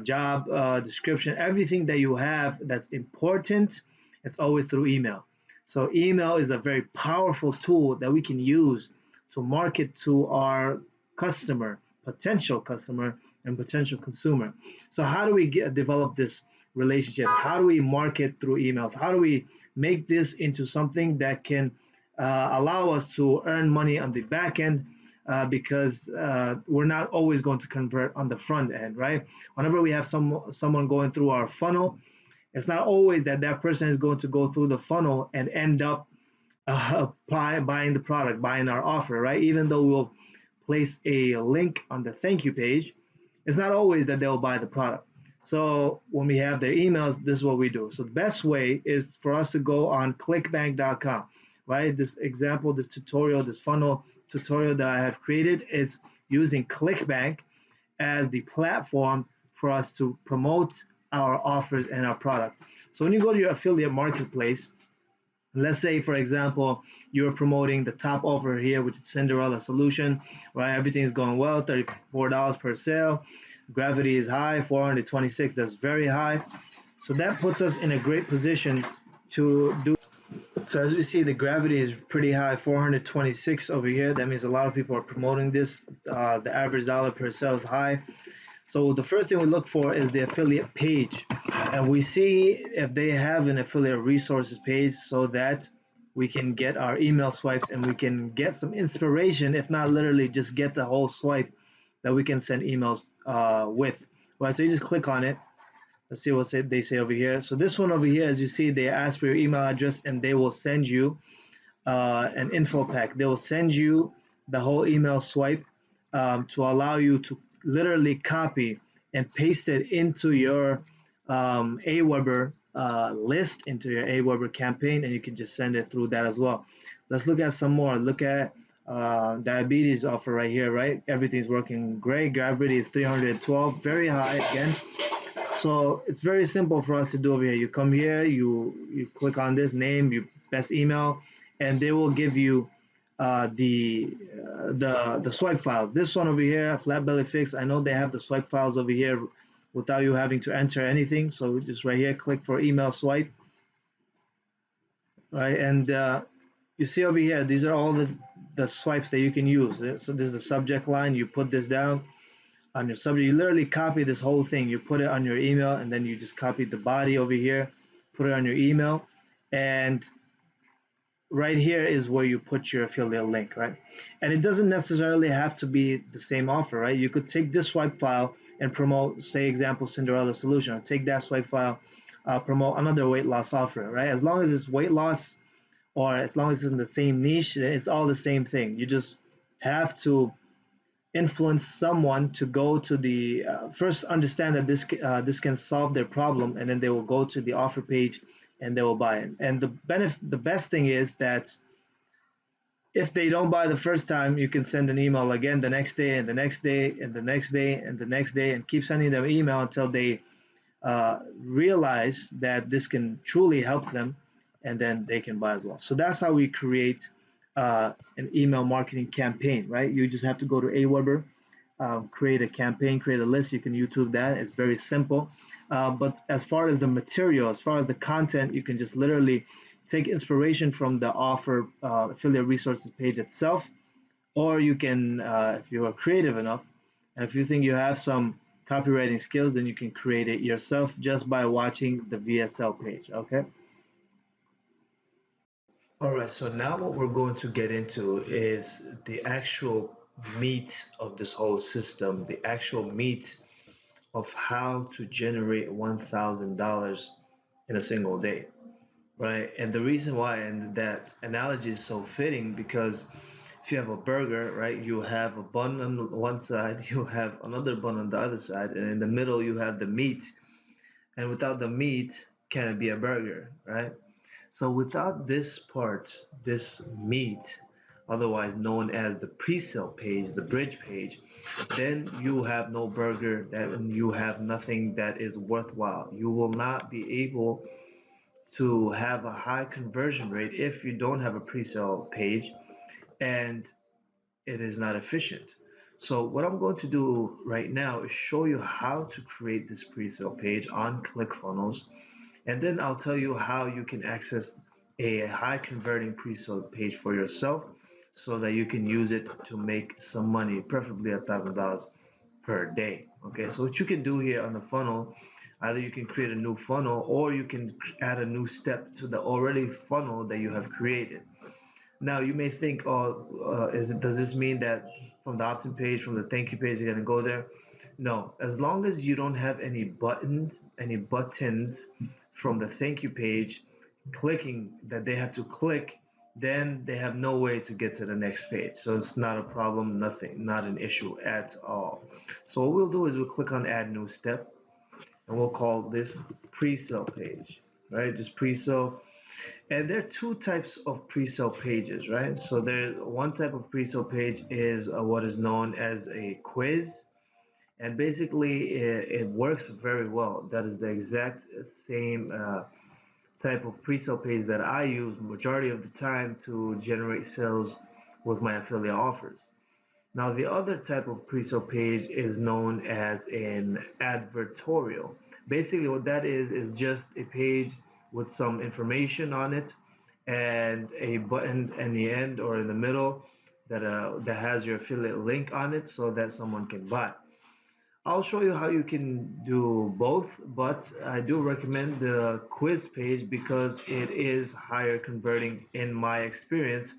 job description, everything that you have that's important, it's always through email. So email is a very powerful tool that we can use to market to our customer, potential customer, and potential consumer. So how do we develop this relationship? How do we market through emails? How do we make this into something that can allow us to earn money on the back end? Because we're not always going to convert on the front end, right? Whenever we have someone going through our funnel, it's not always that that person is going to go through the funnel and end up buying the product, buying our offer, right? Even though we'll place a link on the thank you page, it's not always that they'll buy the product. So when we have their emails, this is what we do. So the best way is for us to go on clickbank.com, right? This example, this tutorial, this funnel tutorial that I have created is using ClickBank as the platform for us to promote our offers and our products. So when you go to your affiliate marketplace, let's say, for example, you're promoting the top offer here, which is Cinderella solution, right? Everything is going well, $34 per sale. Gravity is high, 426, that's very high. So that puts us in a great position to do. So as we see, the gravity is pretty high, 426 over here. That means a lot of people are promoting this. The average dollar per sale is high. So the first thing we look for is the affiliate page, and we see if they have an affiliate resources page so that we can get our email swipes and we can get some inspiration, if not literally just get the whole swipe that we can send emails with. Right, so you just click on it. Let's see what they say over here. So this one over here, as you see, they ask for your email address and they will send you an info pack. They will send you the whole email swipe to allow you to literally copy and paste it into your Aweber list, into your Aweber campaign, and you can just send it through that as well. Let's look at some more. Look at diabetes offer right here, right? Everything's working great. Gravity is 312, very high again. So it's very simple for us to do over here. You come here, you click on this name, your best email, and they will give you the swipe files. This one over here, flat belly fix. I know they have the swipe files over here without you having to enter anything. So just right here, click for email swipe, right? And you see over here, these are all the swipes that you can use. So this is the subject line. You put this down on your subject. You literally copy this whole thing. You put it on your email, and then you just copy the body over here, put it on your email, and right here is where you put your affiliate link, right? And it doesn't necessarily have to be the same offer, right? You could take this swipe file and promote, say, example, Cinderella solution, or take that swipe file, promote another weight loss offer, right? As long as it's weight loss, or as long as it's in the same niche, it's all the same thing. You just have to influence someone to go to the first understand that this can solve their problem, and then they will go to the offer page and they will buy it. And the best thing is that If they don't buy the first time, you can send an email again the next day and the next day and the next day and the next day, and keep sending them email until they realize that this can truly help them, and then they can buy as well. So that's how we create an email marketing campaign, right? You just have to go to Aweber, create a campaign, create a list. You can YouTube that. It's very simple. But as far as the material, as far as the content, you can just literally take inspiration from the offer affiliate resources page itself, or you can, if you are creative enough, and if you think you have some copywriting skills, then you can create it yourself just by watching the VSL page. Okay. All right. So now what we're going to get into is the actual meat of this whole system, the actual meat of how to generate $1,000 in a single day, right? And the reason why, and that analogy is so fitting, because if you have a burger, right, you have a bun on one side, you have another bun on the other side, and in the middle you have the meat. And without the meat, can it be a burger, right? So without this part, this meat, otherwise known as the pre-sale page, the bridge page, then you have no burger, that you have nothing that is worthwhile. You will not be able to have a high conversion rate if you don't have a pre-sale page, and it is not efficient. So what I'm going to do right now is show you how to create this pre-sale page on ClickFunnels, and then I'll tell you how you can access a high converting pre-sale page for yourself so that you can use it to make some money, preferably $1,000 per day. Okay, so what you can do here on the funnel, either you can create a new funnel or you can add a new step to the already funnel that you have created. Now you may think, oh, does this mean that from the opt-in page, from the thank you page, you're gonna go there? No, as long as you don't have any buttons from the thank you page clicking that they have to click, then they have no way to get to the next page. So it's not a problem, nothing, not an issue at all. So what we'll do is we'll click on add new step, and we'll call this pre-sale page, right? Just pre-sale. And there are two types of pre-sale pages, right? So there, one type of pre-sale page is what is known as a quiz, and basically it works very well. That is the exact same type of pre-sale page that I use majority of the time to generate sales with my affiliate offers. Now, the other type of pre-sale page is known as an advertorial. Basically, what that is just a page with some information on it and a button in the end or in the middle that has your affiliate link on it so that someone can buy. I'll show you how you can do both, but I do recommend the quiz page because it is higher converting in my experience.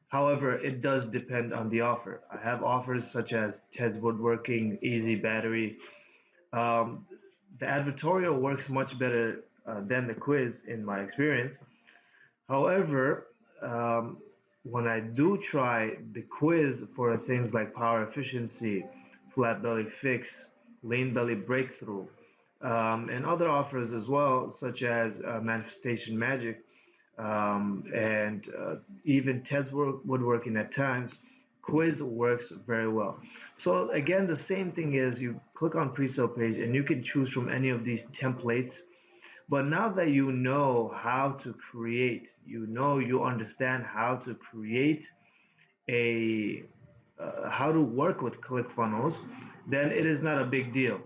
However, it does depend on the offer. I have offers such as Ted's Woodworking, Easy Battery. Um, the advertorial works much better than the quiz in my experience. However, when I do try the quiz for things like power efficiency, flat belly fix, lean belly breakthrough, and other offers as well, such as manifestation magic, and even test woodworking at times, quiz works very well. So again, the same thing is you click on pre-sale page and you can choose from any of these templates. But now that you know how to create, you understand how to create a how to work with ClickFunnels, then it is not a big deal.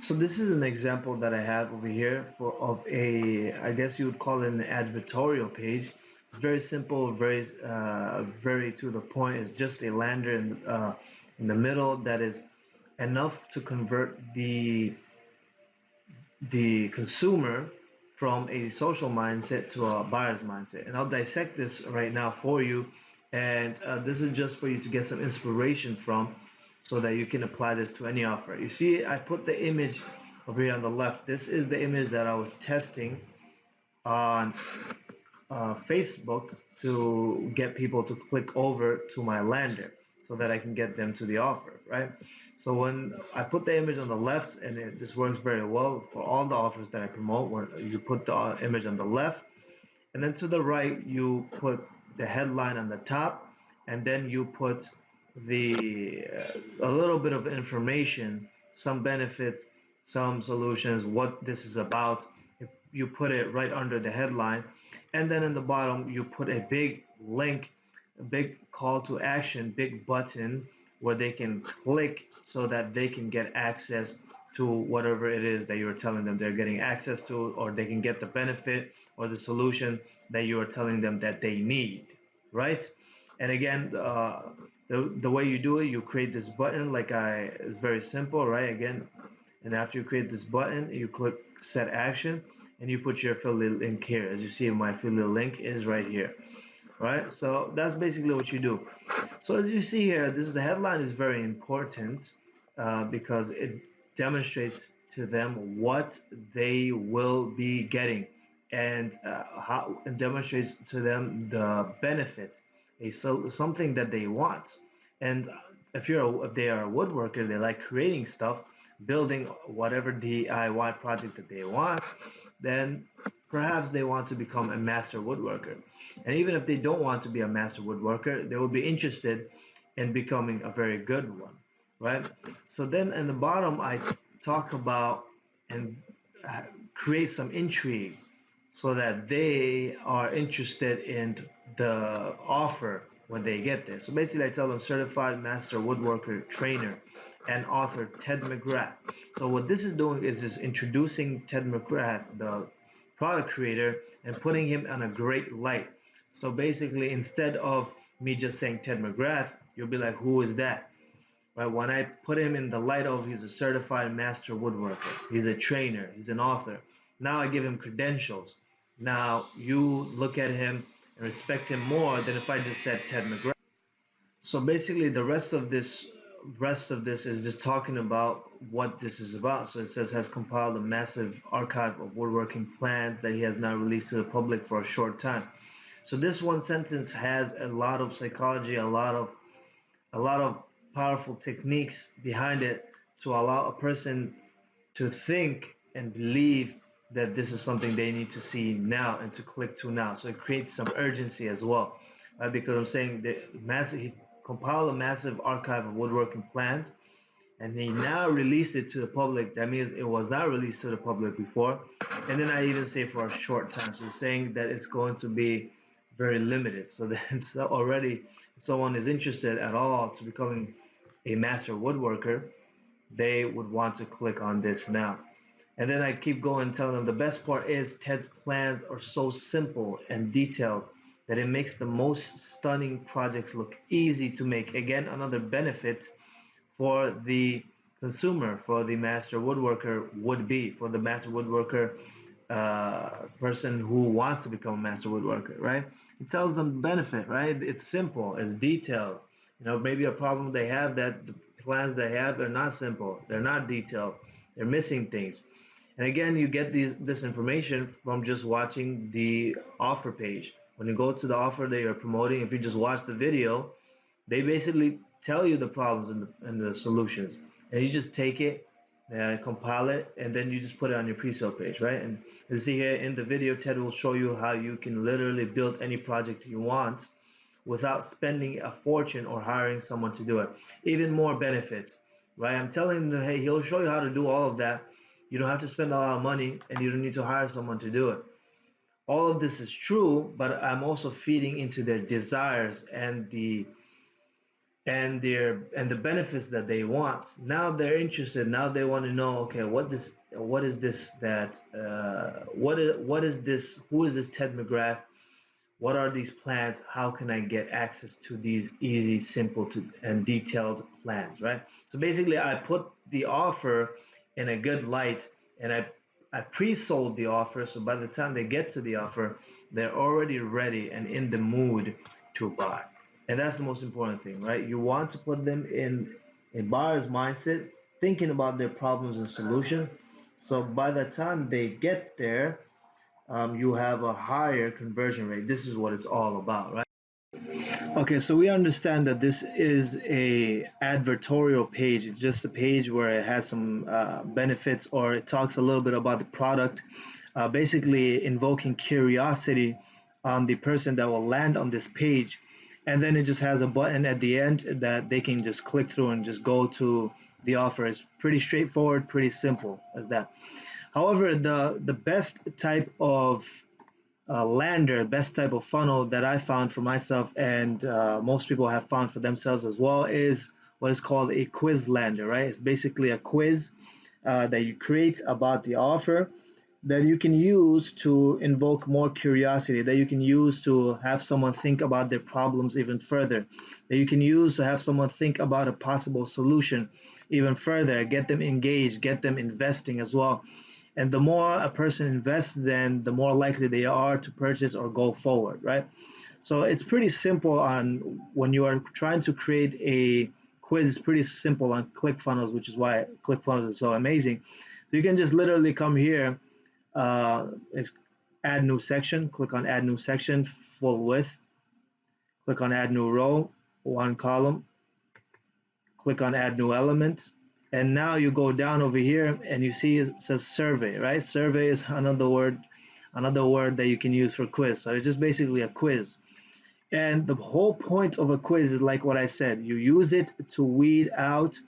So this is an example that I have over here for of a, I guess you would call it an advertorial page. It's very simple, very to the point. It's just a lander in the middle that is enough to convert the consumer from a social mindset to a buyer's mindset. And I'll dissect this right now for you. And this is just for you to get some inspiration from so that you can apply this to any offer. You see, I put the image over here on the left. This is the image that I was testing on Facebook to get people to click over to my lander so that I can get them to the offer, right? So when I put the image on the left, and this works very well for all the offers that I promote, where you put the image on the left, and then to the right, you put the headline on the top, and then you put the a little bit of information, some benefits, some solutions, what this is about. You put it right under the headline, and then in the bottom you put a big link, a big call to action, big button where they can click so that they can get access to whatever it is that you're telling them they're getting access to, or they can get the benefit or the solution that you are telling them that they need, right? And again, the way you do it, you create this button like it's very simple, right? Again, and after you create this button, you click set action and you put your affiliate link here. As you see, my affiliate link is right here, right? So that's basically what you do. So as you see here, this is the headline is very important because it demonstrates to them what they will be getting, and how it demonstrates to them the benefits, something that they want. And if they are a woodworker, they like creating stuff, building whatever DIY project that they want, then perhaps they want to become a master woodworker. And even if they don't want to be a master woodworker, they will be interested in becoming a very good one, right? So then in the bottom, I talk about and uh, create some intrigue so that they are interested in the offer when they get there. So basically, I tell them certified master woodworker trainer and author Ted McGrath. So what this is doing is introducing Ted McGrath, the product creator, and putting him on a great light. So basically, instead of me just saying Ted McGrath, you'll be like, who is that? Right? When I put him in the light of he's a certified master woodworker, he's a trainer, he's an author. Now I give him credentials. Now you look at him and respect him more than if I just said Ted McGrath. So basically, the rest of this is just talking about what this is about. So it says has compiled a massive archive of woodworking plans that he has now released to the public for a short time. So this one sentence has a lot of psychology, a lot of powerful techniques behind it to allow a person to think and believe that this is something they need to see now and to click to now. So it creates some urgency as well, right? Because I'm saying that he compiled a massive archive of woodworking plans and he now released it to the public. That means it was not released to the public before. And then I even say for a short time. So saying that it's going to be very limited. So then so already if someone is interested at all to becoming a master woodworker, they would want to click on this now. And then I keep going, telling them the best part is Ted's plans are so simple and detailed that it makes the most stunning projects look easy to make. Again, another benefit for the consumer, for the master woodworker would be, for the master woodworker person who wants to become a master woodworker, right? It tells them the benefit, right? It's simple, it's detailed. Maybe a problem they have that the plans they have are not simple, they're not detailed, they're missing things. And again, you get this information from just watching the offer page. When you go to the offer that you're promoting, if you just watch the video, they basically tell you the problems and the solutions, and you just take it, compile it, and then you just put it on your pre-sale page, right? And you see here in the video, Ted will show you how you can literally build any project you want without spending a fortune or hiring someone to do it. Even more benefits, right? I'm telling them, hey, he'll show you how to do all of that. You don't have to spend a lot of money, and you don't need to hire someone to do it. All of this is true, but I'm also feeding into their desires and the benefits that they want. Now they're interested. Now they want to know, okay, what is this that what is this? Who is this Ted McGrath? What are these plans? How can I get access to these easy, simple and detailed plans, right? So basically, I put the offer in a good light, and I pre-sold the offer. So by the time they get to the offer, they're already ready and in the mood to buy. And that's the most important thing, right? You want to put them in a buyer's mindset, thinking about their problems and solutions. So by the time they get there, you have a higher conversion rate. This is what it's all about, right? Okay, so we understand that this is a advertorial page. It's just a page where it has some benefits, or it talks a little bit about the product, basically invoking curiosity on the person that will land on this page. And then it just has a button at the end that they can just click through and just go to the offer. It's pretty straightforward, pretty simple as that. However, the best type of lander, best type of funnel that I found for myself, and most people have found for themselves as well, is what is called a quiz lander, right? It's basically a quiz that you create about the offer that you can use to invoke more curiosity, that you can use to have someone think about their problems even further, that you can use to have someone think about a possible solution even further, get them engaged, get them investing as well. And the more a person invests, then the more likely they are to purchase or go forward, right? So it's pretty simple on when you are trying to create a quiz. It's pretty simple on ClickFunnels, which is why ClickFunnels is so amazing. So you can just literally come here, is add new section, click on add new section, full width, click on add new row, one column, click on add new element. And now you go down over here and you see it says survey, right? Survey is another word that you can use for quiz. So it's just basically a quiz. And the whole point of a quiz is like what I said, you use it to weed out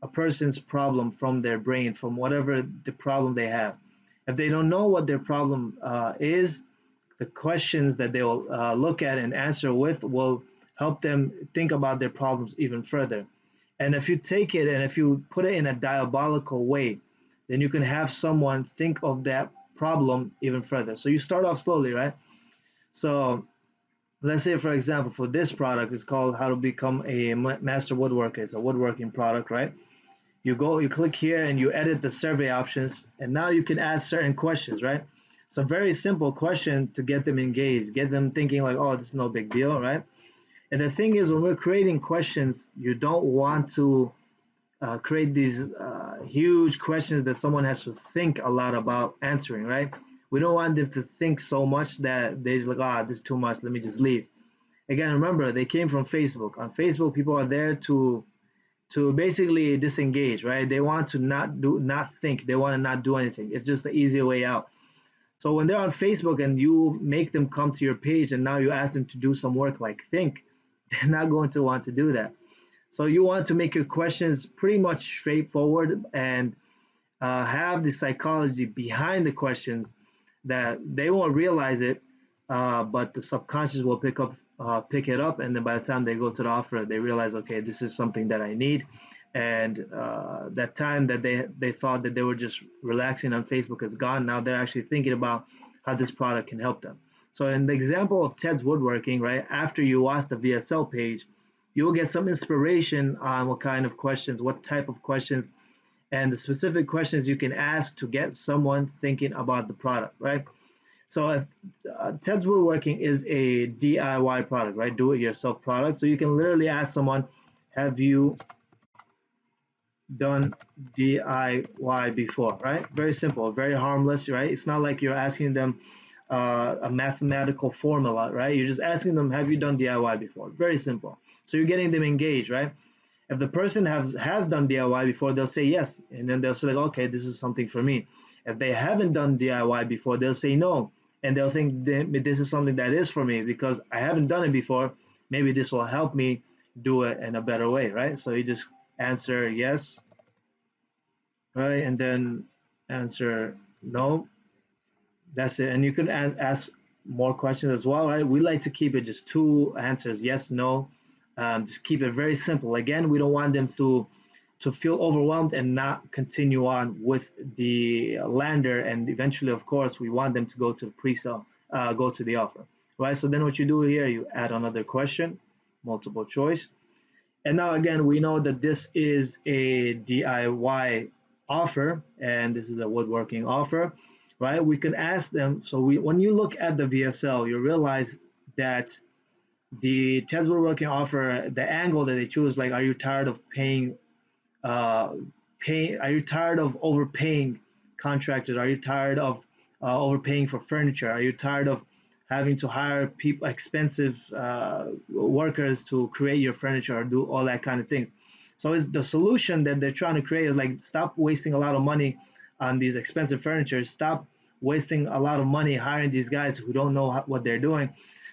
a person's problem from their brain, from whatever the problem they have. If they don't know what their problem is, the questions that they will look at and answer with will help them think about their problems even further. And if you take it and if you put it in a diabolical way, then you can have someone think of that problem even further. So you start off slowly, right? So let's say, for example, for this product, it's called How to Become a Master Woodworker. It's a woodworking product, right? You click here and you edit the survey options, and now you can ask certain questions, right? It's a very simple question to get them engaged, get them thinking like, oh, this is no big deal, right? And the thing is, when we're creating questions, you don't want to create these huge questions that someone has to think a lot about answering, right? We don't want them to think so much that they just like, ah, this is too much, let me just leave. Again, remember, they came from Facebook. On Facebook, people are there to basically disengage, right? They want to not think. They want to not do anything. It's just the easier way out. So when they're on Facebook and you make them come to your page and now you ask them to do some work like think, they're not going to want to do that. So you want to make your questions pretty much straightforward and have the psychology behind the questions that they won't realize it, but the subconscious will pick it up, and then by the time they go to the offer, they realize, okay, this is something that I need, and that time that they thought that they were just relaxing on Facebook is gone. Now they're actually thinking about how this product can help them. So in the example of Ted's Woodworking, right, after you watch the VSL page, you'll get some inspiration on what kind of questions, what type of questions, and the specific questions you can ask to get someone thinking about the product, right? So Ted's Woodworking is a DIY product, right? Do it yourself product. So you can literally ask someone, have you done DIY before, right? Very simple, very harmless, right? It's not like you're asking them a mathematical formula, right? You're just asking them, have you done DIY before? Very simple. So you're getting them engaged, right? If the person has done DIY before, they'll say yes, and then they'll say, like, okay, this is something for me. If they haven't done DIY before, they'll say no, and they'll think this is something that is for me because I haven't done it before. Maybe this will help me do it in a better way, right? So you just answer yes, right, and then answer no. That's it. And you can ask more questions as well, right? We like to keep it just two answers, yes, no. Just keep it very simple. Again, we don't want them to feel overwhelmed and not continue on with the lander. And eventually, of course, we want them to go to the pre-sale, go to the offer, right? So then what you do here, you add another question, multiple choice. And now again, we know that this is a DIY offer and this is a woodworking offer, right? We can ask them. So when you look at the VSL, you realize that the Ted's Woodworking offer, the angle that they choose, like, are you tired of uh, are you tired of overpaying contractors? Are you tired of overpaying for furniture? Are you tired of having to hire people, expensive workers to create your furniture or do all that kind of things? So it's the solution that they're trying to create is like, stop wasting a lot of money on these expensive furniture. Stop wasting a lot of money hiring these guys who don't know what they're doing.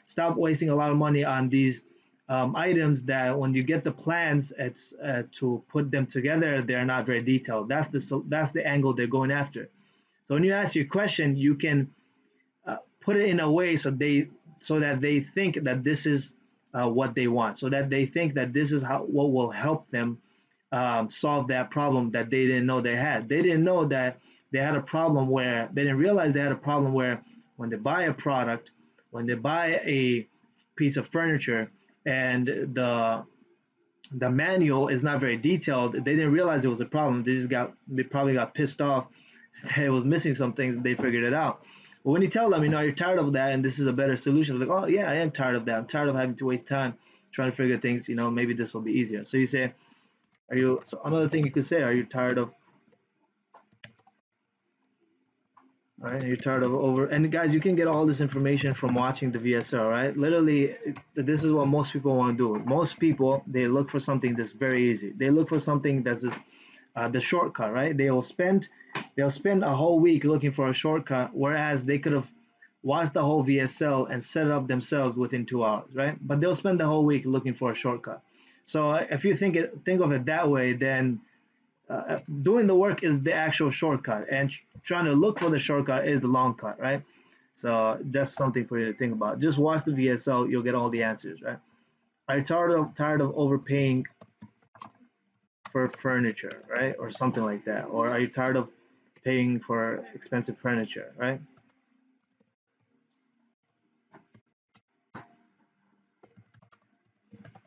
Stop wasting a lot of money on these items that when you get the plans, it's to put them together, they're not very detailed. That's the angle they're going after. So when you ask your question, you can put it in a way so that they think that this is what they want, so that they think that this is how what will help them solve that problem that they didn't know they had. They didn't know that they had a problem where they didn't realize they had a problem where when they buy a product, when they buy a piece of furniture, and the manual is not very detailed, they didn't realize it was a problem. They probably got pissed off that it was missing some things. They figured it out. But when you tell them, you're tired of that and this is a better solution, like, oh yeah, I am tired of that. I'm tired of having to waste time trying to figure things. Maybe this will be easier. So you say, so another thing you could say, are you tired of, all right, you're tired of over, and guys, you can get all this information from watching the VSL, right? Literally, this is what most people want to do. Most people, they look for something that's very easy. They look for something that's this, the shortcut, right? They'll spend a whole week looking for a shortcut, whereas they could have watched the whole VSL and set it up themselves within 2 hours, right? But they'll spend the whole week looking for a shortcut. So if you think of it that way, then doing the work is the actual shortcut, and trying to look for the shortcut is the long cut, right? So that's something for you to think about. Just watch the VSL, you'll get all the answers, right? Are you tired of overpaying for furniture, right, or something like that? Or are you tired of paying for expensive furniture, right?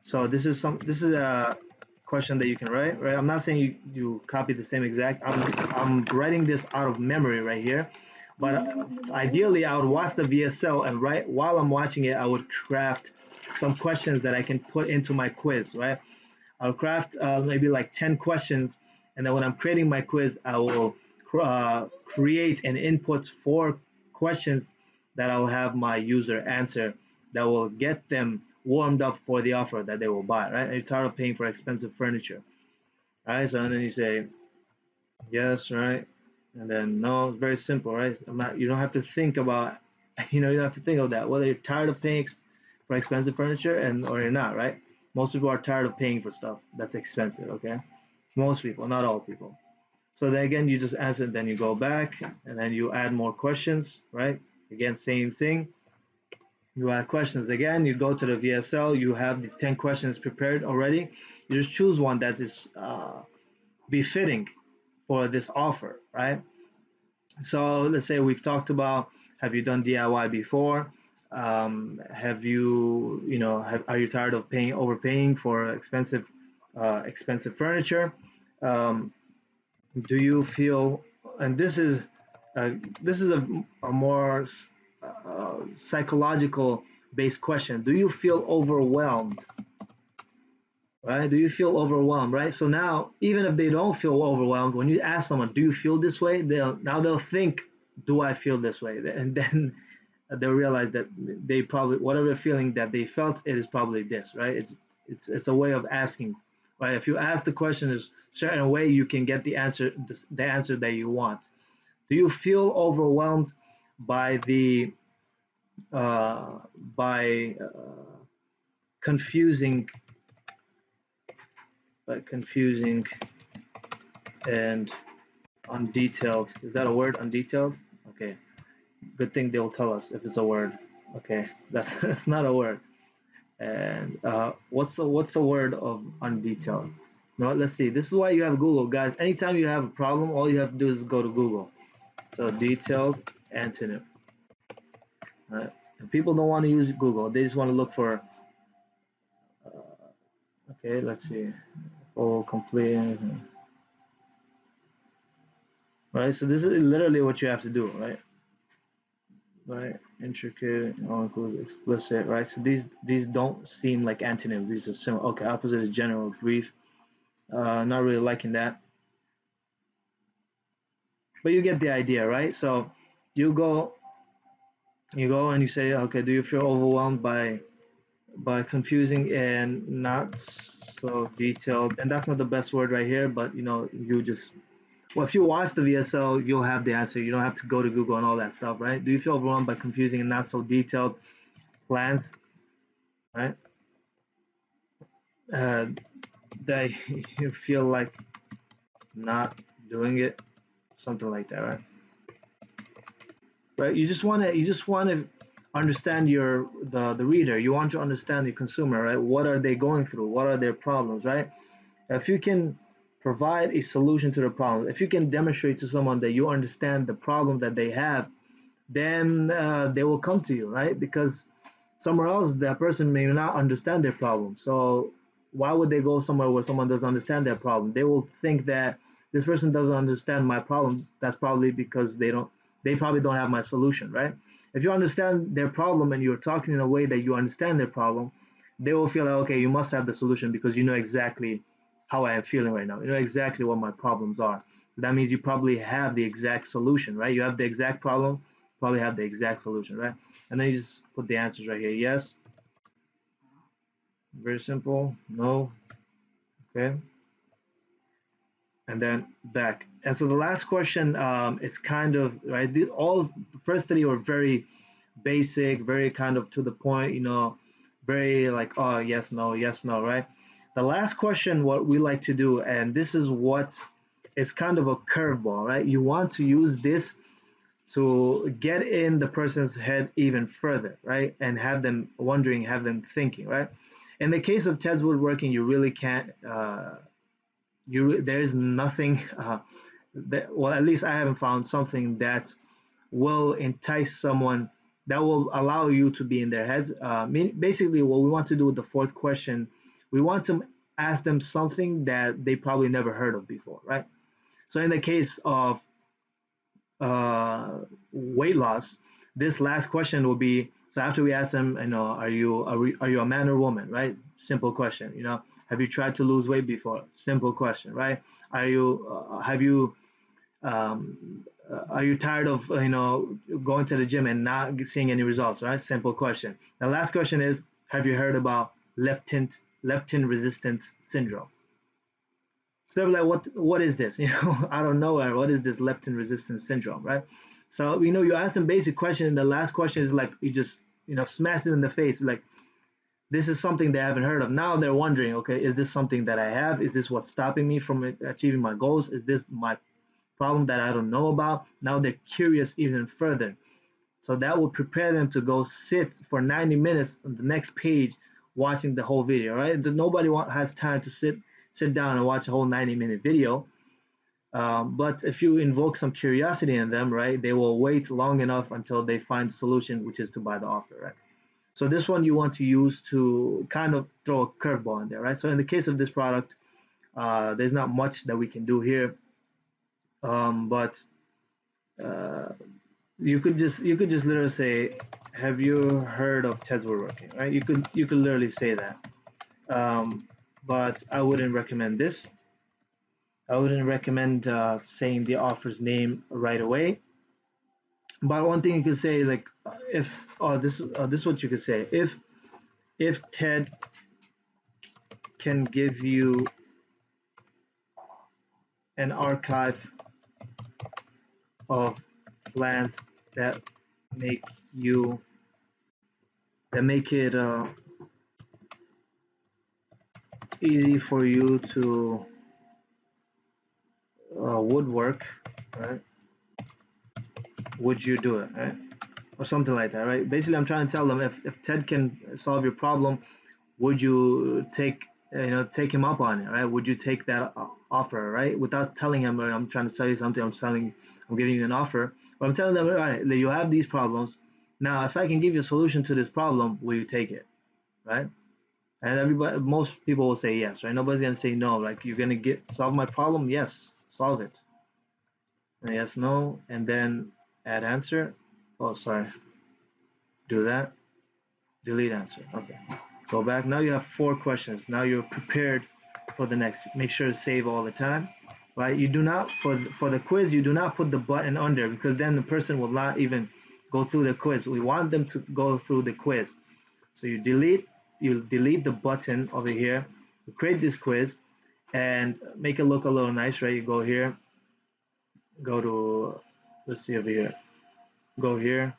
So this is a question that you can write, right? I'm not saying you copy the same exact. I'm writing this out of memory right here, but ideally I would watch the VSL, and right while I'm watching it, I would craft some questions that I can put into my quiz, right? I'll craft maybe like 10 questions, and then when I'm creating my quiz, I will create and input 4 questions that I'll have my user answer that will get them warmed up for the offer that they will buy, right? And you're tired of paying for expensive furniture, right? So and then you say yes, right? And then no, it's very simple, right? You don't have to think about, you don't have to think of that, whether you're tired of paying for expensive furniture and or you're not, right? Most people are tired of paying for stuff that's expensive, okay? Most people, not all people. So then again, you just answer, then you go back, and then you add more questions, right? Again, same thing. You add questions again, you go to the VSL, you have these 10 questions prepared already. You just choose one that is befitting for this offer, right? So let's say we've talked about, have you done DIY before? Have you, are you tired of overpaying for expensive furniture? Um, do you feel, and uh, this is a more psychological based question. Do you feel overwhelmed, right? Do you feel overwhelmed, right? So now, even if they don't feel overwhelmed, when you ask someone, do you feel this way? They'll think, do I feel this way? And then they'll realize that they probably, whatever feeling that they felt, it is probably this, right? It's a way of asking, right? If you ask the question a certain way, you can get the answer that you want. Do you feel overwhelmed by the uh, by confusing confusing and undetailed? Is that a word? Undetailed? Okay. Good thing they'll tell us if it's a word. Okay, that's that's not a word. And what's the word of undetailed? No, let's see. This is why you have Google, guys. Anytime you have a problem, all you have to do is go to Google. So detailed antonym. Right? And people don't want to use Google. They just want to look for. Okay, let's see. Full, complete. Right. So this is literally what you have to do, right? Right. Intricate, all includes explicit, right? So these don't seem like antonyms. These are similar. Okay, opposite is general, brief. Not really liking that, but you get the idea, right? So you go, you go and you say, okay, do you feel overwhelmed by confusing and not so detailed? And that's not the best word right here, but you just Well, if you watch the VSL, you'll have the answer. You don't have to go to Google and all that stuff, right? Do you feel overwhelmed by confusing and not so detailed plans, right? Uh, that you feel like not doing it, something like that, right? Right? You just want to understand the reader. You want to understand the consumer, right? What are they going through? What are their problems, right? If you can provide a solution to the problem, if you can demonstrate to someone that you understand the problem that they have, then they will come to you, right? Because somewhere else, that person may not understand their problem. So why would they go somewhere where someone doesn't understand their problem? They will think that this person doesn't understand my problem. That's probably because they probably don't have my solution, right? If you understand their problem and you're talking in a way that you understand their problem, they will feel like, okay, you must have the solution because you know exactly how I am feeling right now. You know exactly what my problems are. That means you probably have the exact solution, right? You have the exact problem, probably have the exact solution, right? And then you just put the answers right here. Yes, very simple. No, okay. And then back. And so the last question, it's kind of right. All the first three were very basic, very kind of to the point, very like, oh, yes, no, right? The last question, what we like to do, and this is what is kind of a curveball, right? You want to use this to get in the person's head even further, right? And have them wondering, have them thinking, right? In the case of Ted's woodworking, you really can't. There's nothing. Well, at least I haven't found something that will entice someone, that will allow you to be in their heads. Basically, what we want to do with the fourth question, we want to ask them something that they probably never heard of before, right? So in the case of uh, weight loss, this last question will be, so after we ask them, are you a man or woman, right? Simple question. Have you tried to lose weight before? Simple question, right? Are you tired of going to the gym and not seeing any results, right? Simple question. The last question is, have you heard about leptin resistance syndrome? So they're like, what is this? I don't know. What is this leptin resistance syndrome, right? So you ask them basic question, and the last question is like you just smash them in the face, like this is something they haven't heard of. Now they're wondering, okay, is this something that I have? Is this what's stopping me from achieving my goals? Is this my problem that I don't know about? Now they're curious even further. So that will prepare them to go sit for 90 minutes on the next page watching the whole video, right? Nobody has time to sit down and watch a whole 90-minute video. But if you invoke some curiosity in them, right, they will wait long enough until they find the solution, which is to buy the offer, right? So this one you want to use to kind of throw a curveball in there, right? So in the case of this product, there's not much that we can do here, but uh, you could just literally say, have you heard of Ted's woodworking, right? You could literally say that. But I wouldn't recommend this. I wouldn't recommend saying the offer's name right away. But one thing you could say, like, if this is what you could say, if Ted can give you an archive of plans that make you that make it easy for you to woodwork, right? Would you do it, right? Or something like that, right? Basically, I'm trying to tell them, if Ted can solve your problem, would you take him up on it, right? Would you take that offer, right? Without telling him, I'm trying to tell you something, I'm giving you an offer, but I'm telling them, all right, you have these problems. Now, if I can give you a solution to this problem, will you take it, right? And most people will say yes, right? Nobody's gonna say no. Like, you're gonna solve my problem, yes, solve it. And yes, no, and then add answer. Oh, sorry, do that. Delete answer. Okay. Go back. Now you have 4 questions. Now you're prepared for the next. Make sure to save all the time. Right? You do not, for the quiz, you do not put the button under, because then the person will not even go through the quiz. We want them to go through the quiz. So you delete the button over here. You create this quiz and make it look a little nice, right? You go here, go to, let's see over here, go here,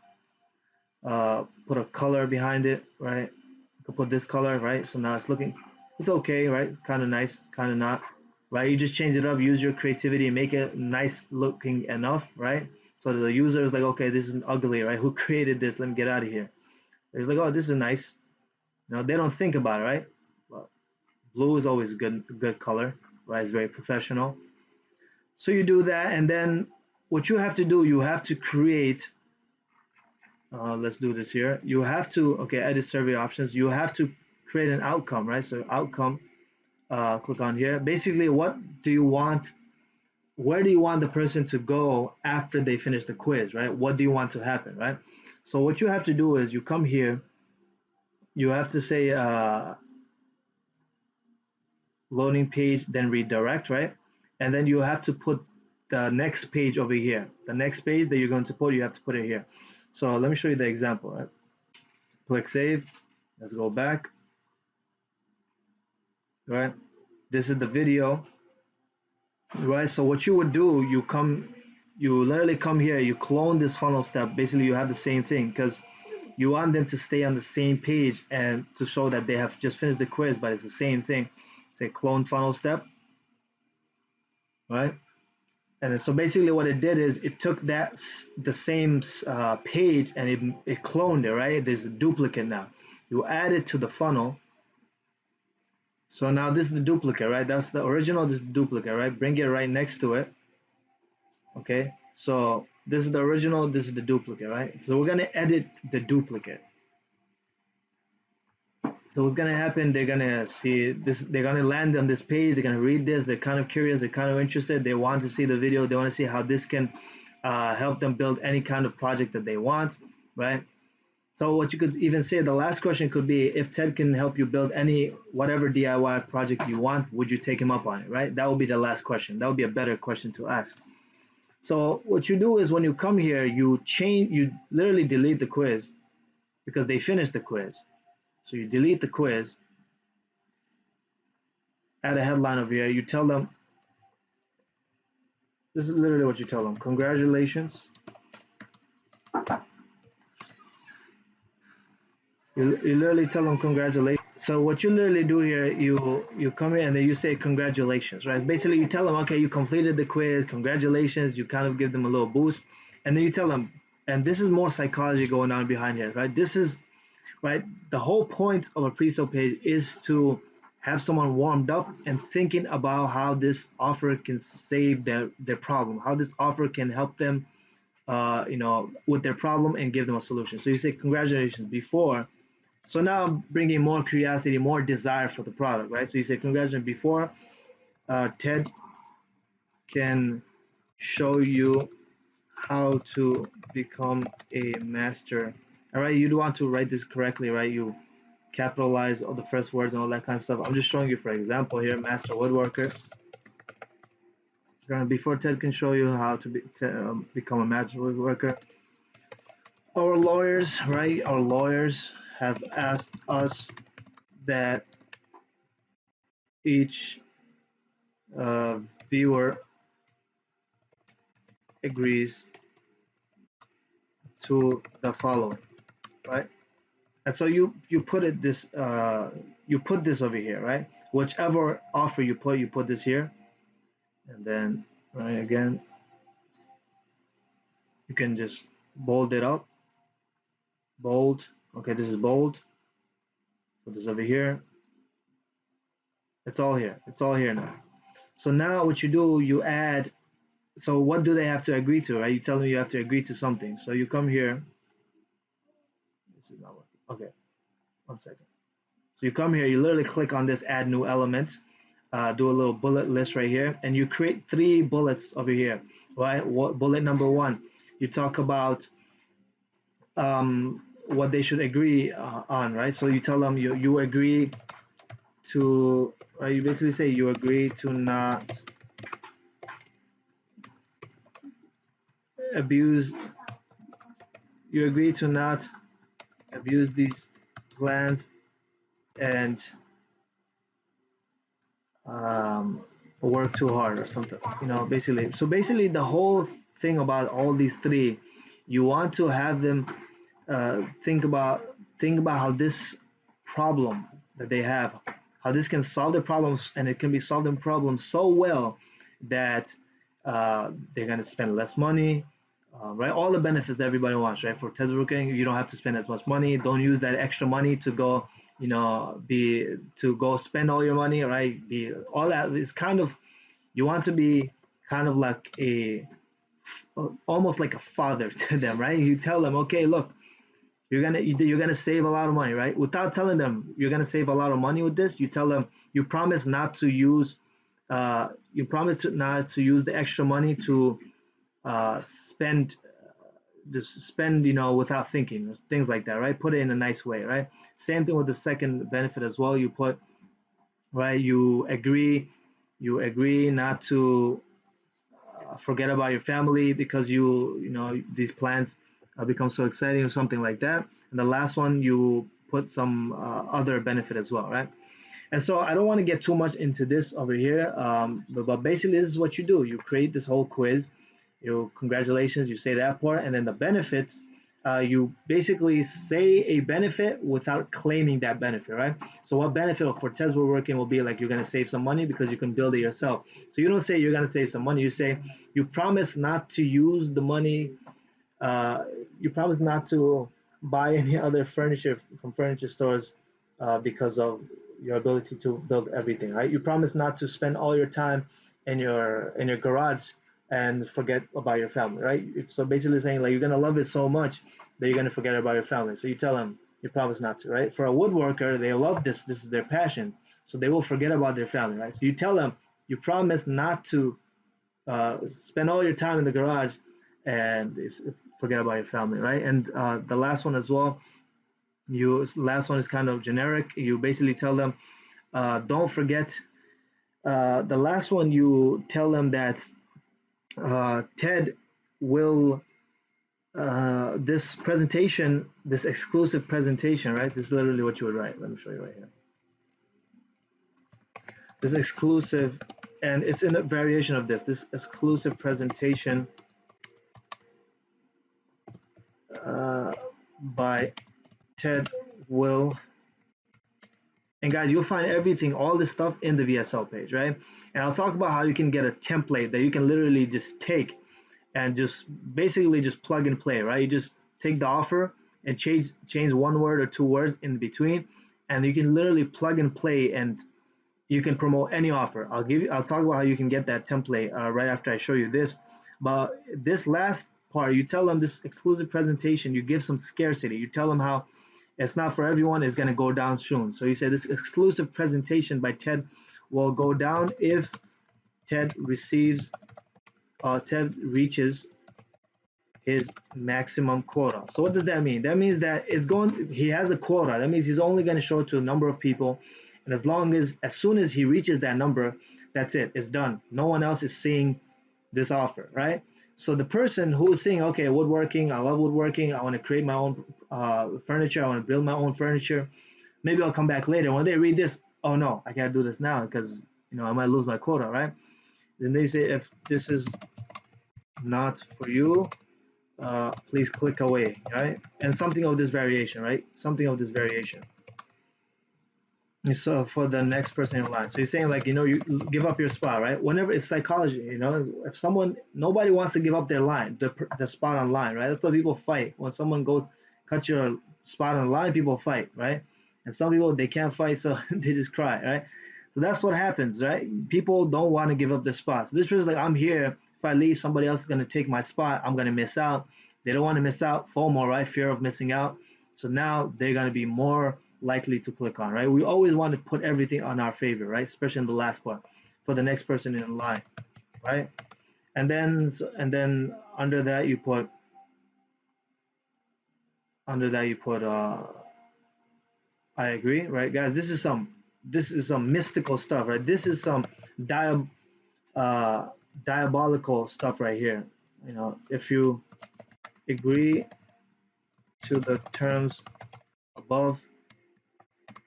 put a color behind it, right? You can put this color, right? So now it's looking, it's okay, right? Kind of nice, kind of not, right? You just change it up, use your creativity, make it nice looking enough, right? So the user is like, okay, this is ugly, right? Who created this? Let me get out of here. It's like, oh, this is nice. You know, they don't think about it, right? Well, blue is always a good color, right? It's very professional. So you do that, and then what you have to do, you have to create. Let's do this here. You have to, okay, edit survey options. You have to create an outcome, right? So outcome, click on here. Basically, what do you want? Where do you want the person to go after they finish the quiz, right? What do you want to happen, right? So what you have to do is you come here. You have to say loading page, then redirect, right? And then you have to put the next page over here. The next page that you're going to put, you have to put it here. So let me show you the example, right? Click save. Let's go back, right? This is the video, right? So what you would do, you literally come here, you clone this funnel step. Basically, you have the same thing because you want them to stay on the same page and to show that they have just finished the quiz, but it's the same thing. Say clone funnel step, right? And then, so basically what it did is it took the same page and it cloned it, right? There's a duplicate now. You add it to the funnel. So now this is the duplicate, right? That's the original, this is the duplicate, right? Bring it right next to it. Okay, so this is the original, this is the duplicate, right? So we're gonna edit the duplicate. So what's gonna happen, they're gonna see this, they're gonna land on this page, they're gonna read this, they're kind of curious, they're kind of interested, they want to see the video, they want to see how this can help them build any kind of project that they want, right? So what you could even say, the last question could be, if Ted can help you build any whatever DIY project you want, would you take him up on it, right? That would be the last question. That would be a better question to ask. So what you do is when you come here, you literally delete the quiz because they finished the quiz. So you delete the quiz, add a headline over here. You tell them, this is literally what you tell them. Congratulations. You literally tell them congratulations. So what you literally do here, you come in and then you say congratulations, right? Basically, you tell them, okay, you completed the quiz, congratulations. You kind of give them a little boost, and then you tell them, and this is more psychology going on behind here, right? This is right. The whole point of a pre-sale page is to have someone warmed up and thinking about how this offer can save their problem, how this offer can help them, with their problem and give them a solution. So you say congratulations before. So now I'm bringing more curiosity, more desire for the product, right? So you say congratulations before. Ted can show you how to become a master. All right, you do want to write this correctly, right? You capitalize all the first words and all that kind of stuff. I'm just showing you for example here, master woodworker. Before Ted can show you how to become a master woodworker. Our lawyers, right? Our lawyers have asked us that each uh, viewer agrees to the following, right? And so you put it this you put this over here, right? Whichever offer you put this here, and then right again, you can just bold it up, bold. Okay, this is bold. Put this over here. It's all here. It's all here now. So now what you do, you add. So what do they have to agree to, right? You tell them you have to agree to something. So you come here. This is not working. Okay, 1 second. So you come here, you literally click on this add new element, do a little bullet list right here, and you create 3 bullets over here, right? Bullet number 1, you talk about what they should agree on, right? So you tell them you agree to, you basically say you agree to not abuse, you agree to not abuse these plans and um, or work too hard or something. Basically. So basically, the whole thing about all these three, you want to have them think about how this problem that they have, how this can solve the problems, and it can be solving problems so well that they're gonna spend less money, right? All the benefits that everybody wants, right? For test working, you don't have to spend as much money. Don't use that extra money to go, be to go spend all your money, right? Be all that is kind of you want to be kind of like almost like a father to them, right? You tell them, okay, look, you're gonna save a lot of money, right? Without telling them you're gonna save a lot of money with this, you tell them you promise not to use not to use the extra money to spend just spend without thinking, things like that, right? Put it in a nice way, right? Same thing with the second benefit as well. You put, right, you agree not to forget about your family because these plans become so exciting or something like that. And the last one, you put some other benefit as well, right? And so I don't want to get too much into this over here, but basically this is what you do. You create this whole quiz. Congratulations, you say that part, and then the benefits. You basically say a benefit without claiming that benefit, right? So what benefit for Tesla working will be like you're gonna save some money because you can build it yourself. So you don't say you're gonna save some money. You say you promise not to use the money. You promise not to buy any other furniture from furniture stores because of your ability to build everything, right? You promise not to spend all your time in your garage and forget about your family, right? So basically saying like you're gonna love it so much that you're gonna forget about your family. So you tell them you promise not to, right? For a woodworker, they love this. This is their passion, so they will forget about their family, right? So you tell them you promise not to spend all your time in the garage and forget about your family, right? And the last one as well, you last one is kind of generic. You basically tell them, don't forget. The last one, you tell them that Ted will this presentation, this exclusive presentation, right? This is literally what you would write. Let me show you right here. This exclusive, and it's in a variation of this. This exclusive presentation uh, by Ted will. And guys, you'll find everything, all this stuff in the VSL page, right? And I'll talk about how you can get a template that you can literally just take and just basically just plug and play, right? You just take the offer and change one word or two words in between, and you can literally plug and play, and you can promote any offer. I'll talk about how you can get that template right after I show you this. But this last part, you tell them this exclusive presentation, you give some scarcity. You tell them how it's not for everyone, it's going to go down soon. So you say this exclusive presentation by Ted will go down if Ted receives Ted reaches his maximum quota. So what does that mean? That means that he has a quota. That means he's only going to show it to a number of people. And as soon as he reaches that number, that's it. It's done. No one else is seeing this offer, right? So the person who's saying, okay, woodworking, I love woodworking. I want to create my own furniture. I want to build my own furniture. Maybe I'll come back later. When they read this, oh no, I can't do this now because I might lose my quota, right? Then they say, if this is not for you, please click away, right? And something of this variation, right? Something of this variation. So for the next person in line. So you're saying like, you give up your spot, right? Whenever it's psychology, if nobody wants to give up their line, the spot on line, right? That's why people fight. When someone goes, cut your spot on line, people fight, right? And some people, they can't fight, so they just cry, right? So that's what happens, right? People don't want to give up their spots. So this person's like, I'm here. If I leave, somebody else is going to take my spot. I'm going to miss out. They don't want to miss out. FOMO, right? Fear of missing out. So now they're going to be more likely to click on, right? We always want to put everything on our favor, right? Especially in the last part for the next person in line, right? And then under that you put I agree, right, guys? This is some mystical stuff, right? This is some uh, diabolical stuff right here. If you agree to the terms above,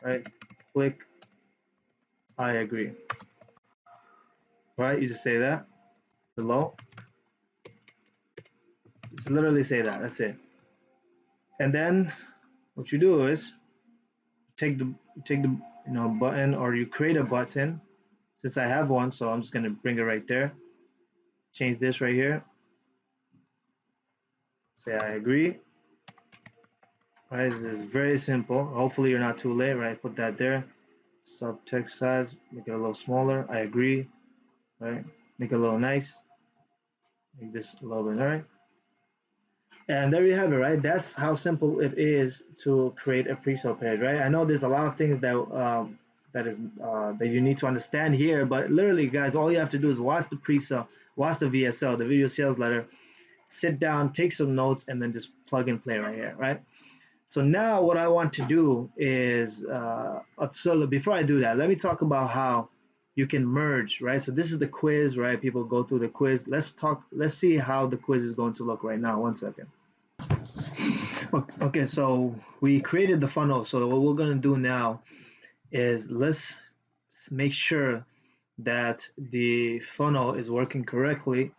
right? Click I agree. right? You just say that below. Just literally say that. That's it. And then what you do is take the button, or you create a button. Since I have one, so I'm just gonna bring it right there. Change this right here. Say I agree. Right, this is very simple. Hopefully you're not too late, right? Put that there. Subtext size, make it a little smaller. I agree, right? Make it a little nice. Make this a little bit, all right? And there you have it, right? That's how simple it is to create a pre-sale page, right? I know there's a lot of things that you need to understand here, but literally, guys, all you have to do is watch the pre-sale, watch the VSL, the video sales letter, sit down, take some notes, and then just plug and play right here, right? So now what I want to do is, so before I do that, let me talk about how you can merge, right? So this is the quiz, right? People go through the quiz. Let's see how the quiz is going to look right now. One second. Okay, so we created the funnel. So what we're going to do now is let's make sure that the funnel is working correctly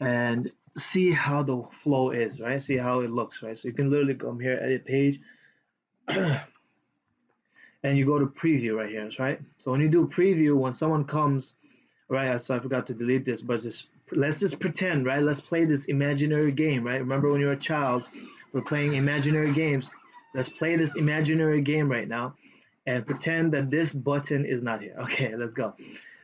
and see how the flow is, right? See how it looks, right? So you can literally come here, edit page, and you go to preview right here, right? So when you do preview, when someone comes, right? So I forgot to delete this, but just let's just pretend, right? Let's play this imaginary game, right? Remember when you were a child, we're playing imaginary games. Let's play this imaginary game right now and pretend that this button is not here. Okay, let's go.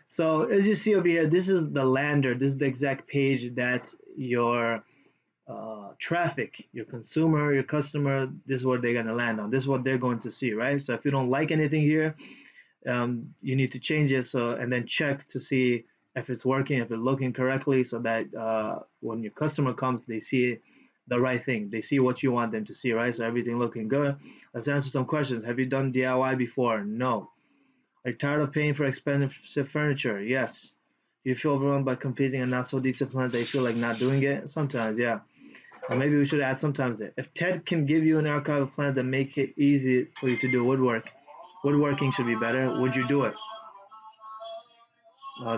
So as you see over here, this is the lander. This is the exact page that your traffic, your consumer, your customer, this is what they're going to land on. This is what they're going to see, right? So if you don't like anything here, you need to change it. So and then check to see if it's working, if it's looking correctly, so that when your customer comes, they see the right thing. They see what you want them to see, right? So everything looking good. Let's answer some questions. Have you done DIY before? No. Are you tired of paying for expensive furniture? Yes. Do you feel overwhelmed by competing and not so detailed plans that you feel like not doing it? Sometimes, yeah. Or maybe we should add sometimes there. If Ted can give you an archive of plans that make it easy for you to do woodworking should be better. Would you do it?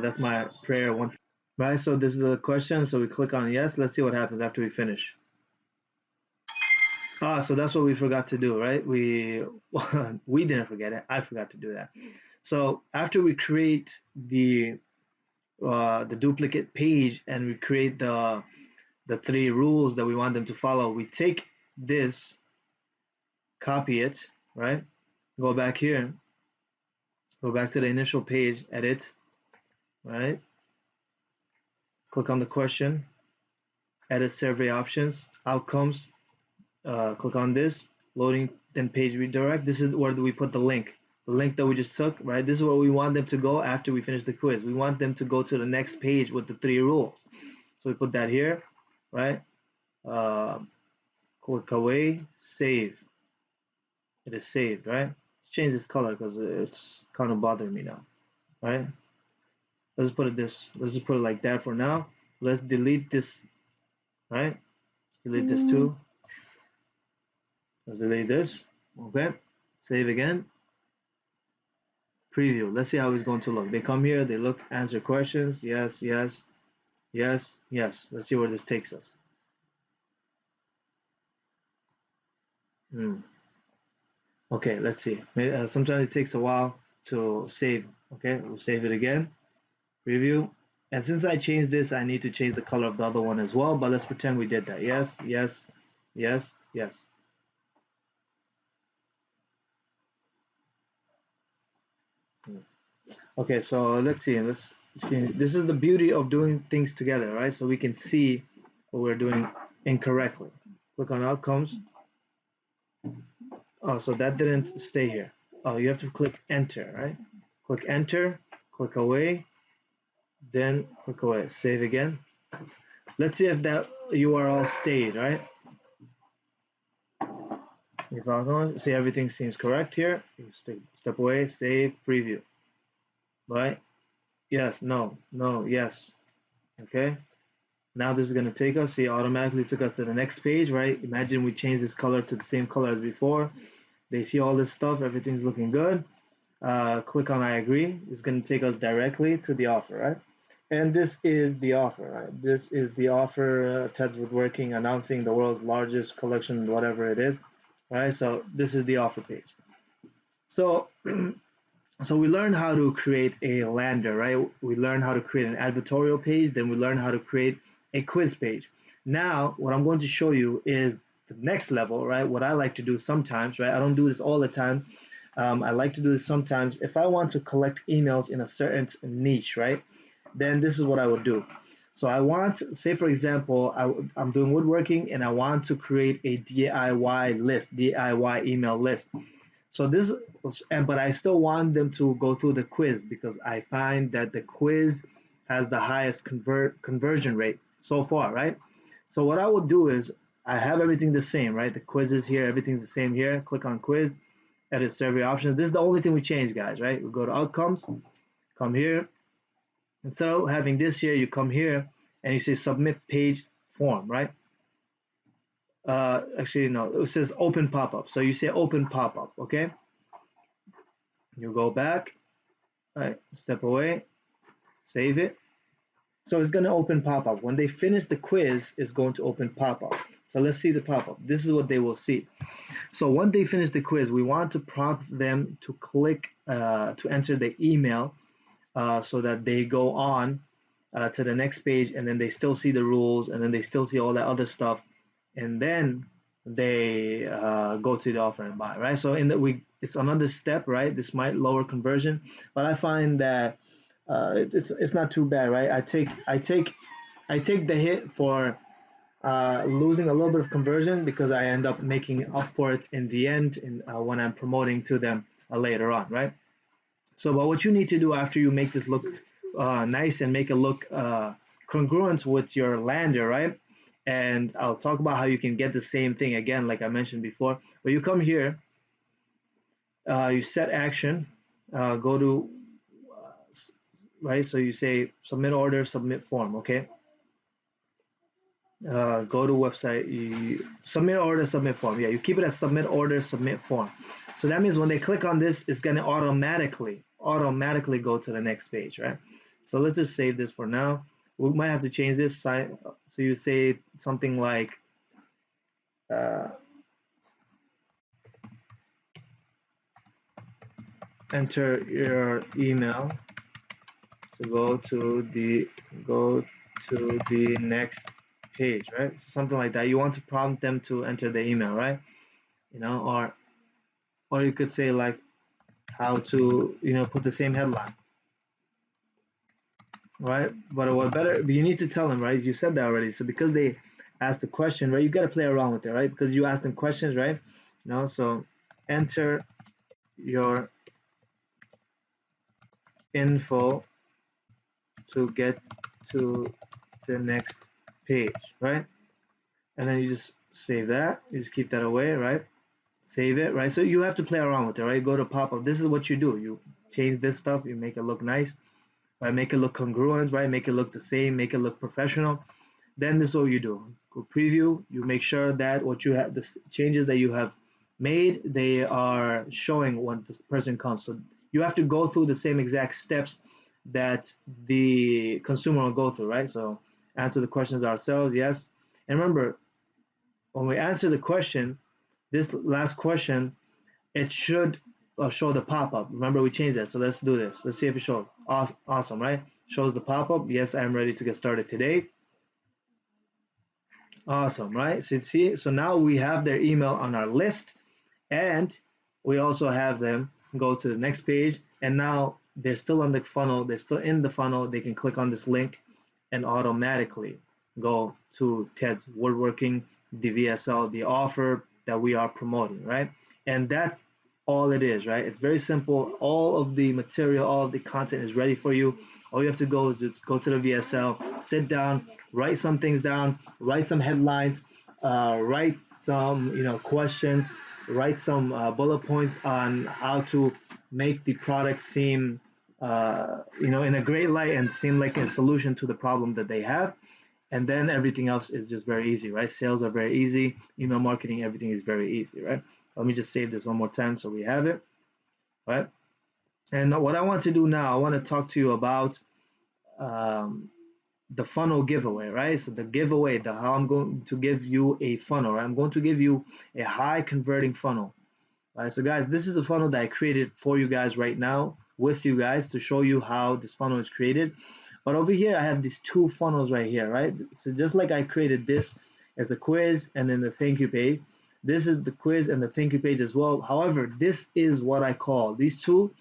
That's my prayer once. Right, so this is the question. So we click on yes. Let's see what happens after we finish. So that's what we forgot to do, right? We didn't forget it. I forgot to do that. So after we create the duplicate page and we create the three rules that we want them to follow, we take this, copy it, right? Go back here, go back to the initial page, edit, right? Click on the question, edit survey options, outcomes, click on this, loading, then page redirect. This is where we put the link that we just took, right? This is where we want them to go after we finish the quiz. We want them to go to the next page with the three rules. So we put that here, right? Uh, Click away, save. It is saved, right? Let's change this color because it's kind of bothering me now, right? Let's put it this. Let's just put it like that for now. Let's delete this, right? Let's delete this too. Let's delete this. Okay. Save again. Preview. Let's see how it's going to look. They come here, they look, answer questions. Yes, yes, yes, yes. Let's see where this takes us. Okay, let's see. Sometimes it takes a while to save. Okay, we'll save it again. Preview. And since I changed this, I need to change the color of the other one as well. But let's pretend we did that. Yes, yes, yes, yes. Okay, so let's see. This is the beauty of doing things together, right? So we can see what we're doing incorrectly. Click on outcomes. Oh, so that didn't stay here. Oh, you have to click enter, right? Click enter, click away, then click away. Save again. Let's see if that URL stayed, right? If I'm going to see everything seems correct here, you step away, save, preview, right? Yes, no, no, yes. Okay. Now this is going to take us, see, automatically took us to the next page, right? Imagine we change this color to the same color as before. They see all this stuff, everything's looking good. Click on I agree. It's going to take us directly to the offer, right? And this is the offer, right? This is the offer. Ted's Woodworking announcing the world's largest collection, whatever it is, right? So this is the offer page. So so we learned how to create a lander, right? We learned how to create an advertorial page, then we learned how to create a quiz page. Now, what I'm going to show you is the next level, right? What I like to do sometimes, right? I don't do this all the time. I like to do this sometimes. If I want to collect emails in a certain niche, right? Then this is what I would do. So I want, say for example, I'm doing woodworking and I want to create a DIY list, DIY email list. So this, and but I still want them to go through the quiz because I find that the quiz has the highest conversion rate so far, right? So what I will do is I have everything the same, right? The quiz is here, everything's the same here. Click on quiz, edit survey options. This is the only thing we change, guys, right? We go to outcomes, come here. Instead of having this here, you come here and you say submit page form, right? Actually, no, it says open pop-up. So you say open pop-up, okay? You go back, right? Step away, save it. So it's going to open pop-up. When they finish the quiz, it's going to open pop-up. So let's see the pop-up. This is what they will see. So when they finish the quiz, we want to prompt them to click to enter the email so that they go on to the next page, and then they still see the rules, and then they still see all that other stuff, and then they go to the offer and buy, right? So in that it's another step, right? This might lower conversion, but I find that it's not too bad, right? I take the hit for losing a little bit of conversion because I end up making up for it in the end in, when I'm promoting to them later on, right? So, but what you need to do after you make this look nice and make it look congruent with your lander, right? And I'll talk about how you can get the same thing again, like I mentioned before. But you come here, you set action, go to right. So you say submit order, submit form, okay? Go to website, you submit order, submit form. Yeah, you keep it as submit order, submit form. So that means when they click on this, it's going to automatically go to the next page, right? So let's just save this for now. We might have to change this site. So you say something like uh, enter your email to go to the next page, right? So something like that. You want to prompt them to enter the email, right? You know, or you could say like how to put the same headline, right? But what better, you need to tell them, right? You said that already. So because they asked the question, right, you got to play around with it, right? Because you asked them questions, right? So enter your info to get to the next page, right? And then you just save that, you just keep that away, right? Save it, right? So you have to play around with it, right? Go to pop-up. This is what you do. You change this stuff, you make it look nice, right? Make it look congruent, right? Make it look the same, make it look professional. Then this is what you do. Go preview. You make sure that what you have, the changes that you have made, they are showing when this person comes. So you have to go through the same exact steps that the consumer will go through, right? So answer the questions ourselves, yes. And remember, when we answer the question, this last question, it should show the pop-up. Remember, we changed that. So let's do this. Let's see if it shows. Awesome, right? Shows the pop-up. Yes, I'm ready to get started today. Awesome, right? So see, so now we have their email on our list, and we also have them go to the next page, and now they're still on the funnel. They're still in the funnel. They can click on this link and automatically go to Ted's Woodworking, the VSL, the offer that we are promoting, right? And that's all it is, right? It's very simple. All of the material, all of the content is ready for you. All you have to go is just go to the VSL, sit down, write some things down, write some headlines, write some questions, write some bullet points on how to make the product seem in a great light and seem like a solution to the problem that they have. And then everything else is just very easy, right? Sales are very easy. Email marketing, everything is very easy, right? So let me just save this one more time so we have it, right? And what I want to do now, I want to talk to you about um, the funnel giveaway, right? So the giveaway, the how I'm going to give you a funnel, right? I'm going to give you a high converting funnel. All right, so guys, this is the funnel that I created for you guys right now with you guys to show you how this funnel is created. But over here, I have these two funnels right here, right? So just like I created this as the quiz and then the thank you page, this is the quiz and the thank you page as well. However, this is what I call, these two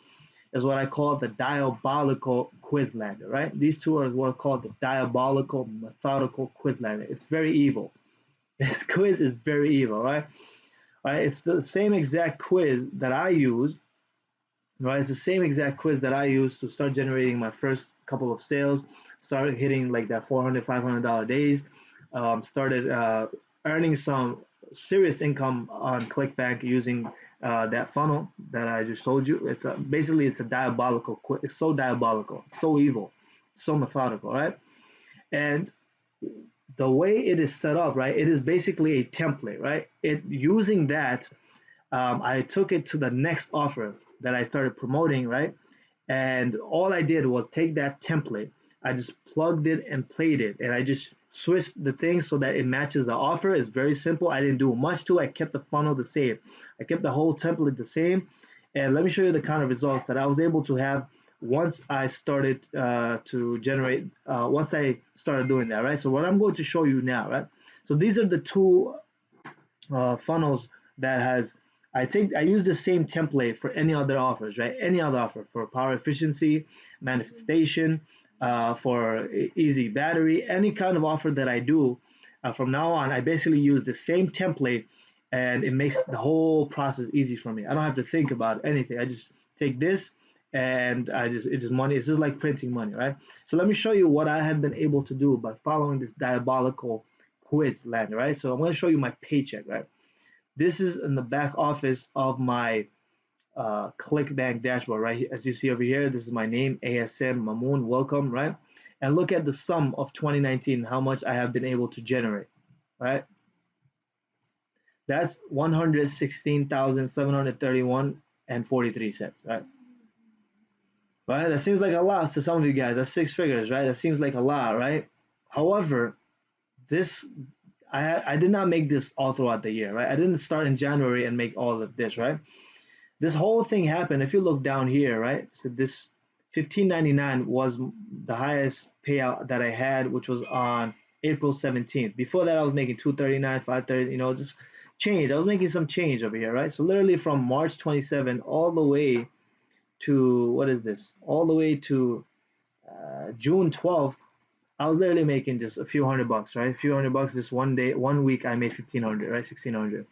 is what I call the diabolical Quizlander, right? These two are what are called the diabolical methodical Quizlander. It's very evil. This quiz is very evil, right? Right? It's the same exact quiz that I use, right? It's the same exact quiz that I used to start generating my first couple of sales, started hitting like that $400, $500 days, started earning some serious income on ClickBank using that funnel that I just told you. It's basically it's a diabolical quiz. It's so diabolical, it's so evil, so methodical, right? And the way it is set up, right? It is basically a template, right? It using that I took it to the next offer that I started promoting, right? And all I did was take that template, I just plugged it and played it, and I just switched the thing so that it matches the offer. It's very simple. I didn't do much to it. I kept the funnel the same. I kept the whole template the same. And let me show you the kind of results that I was able to have once I started to generate, once I started doing that, right? So what I'm going to show you now, right? So these are the two funnels that has I use the same template for any other offers, right? Any other offer for power efficiency, manifestation, for easy battery, any kind of offer that I do from now on, I basically use the same template, and it makes the whole process easy for me. I don't have to think about anything. I just take this and it's just money. It's just like printing money, right? So let me show you what I have been able to do by following this diabolical quiz land, right? So I'm going to show you my paycheck, right? This is in the back office of my ClickBank dashboard, right? As you see over here, this is my name, ASM Mamun, welcome, right? And look at the sum of 2019, how much I have been able to generate, right? That's 116,731 and 43 cents, right? Right? That seems like a lot to some of you guys. That's six figures, right? That seems like a lot, right? However, this I did not make this all throughout the year, right? I didn't start in January and make all of this, right? This whole thing happened. If you look down here, right? So this 15.99 was the highest payout that I had, which was on April 17th. Before that, I was making 239, 530, just change. I was making some change over here, right? So literally from March 27 all the way to what is this? All the way to June 12th, I was literally making just a few hundred bucks, right? A few hundred bucks just one day, one week I made 1500, right? 1600.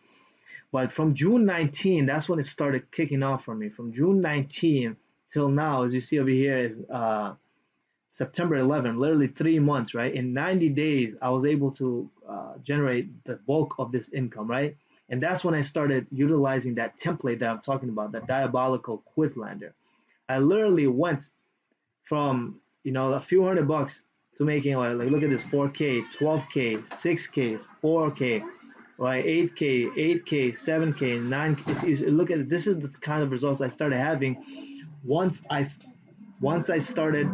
But from June 19, that's when it started kicking off for me. From June 19 till now, as you see over here, is September 11, literally 3 months, right? In 90 days, I was able to generate the bulk of this income, right? And that's when I started utilizing that template that I'm talking about, that diabolical Quizlander. I literally went from a few hundred bucks to making like look at this 4K, 12K, 6K, 4K, right, 8K, 8K, 7K, 9K. Look at it. This is the kind of results I started having once I once I started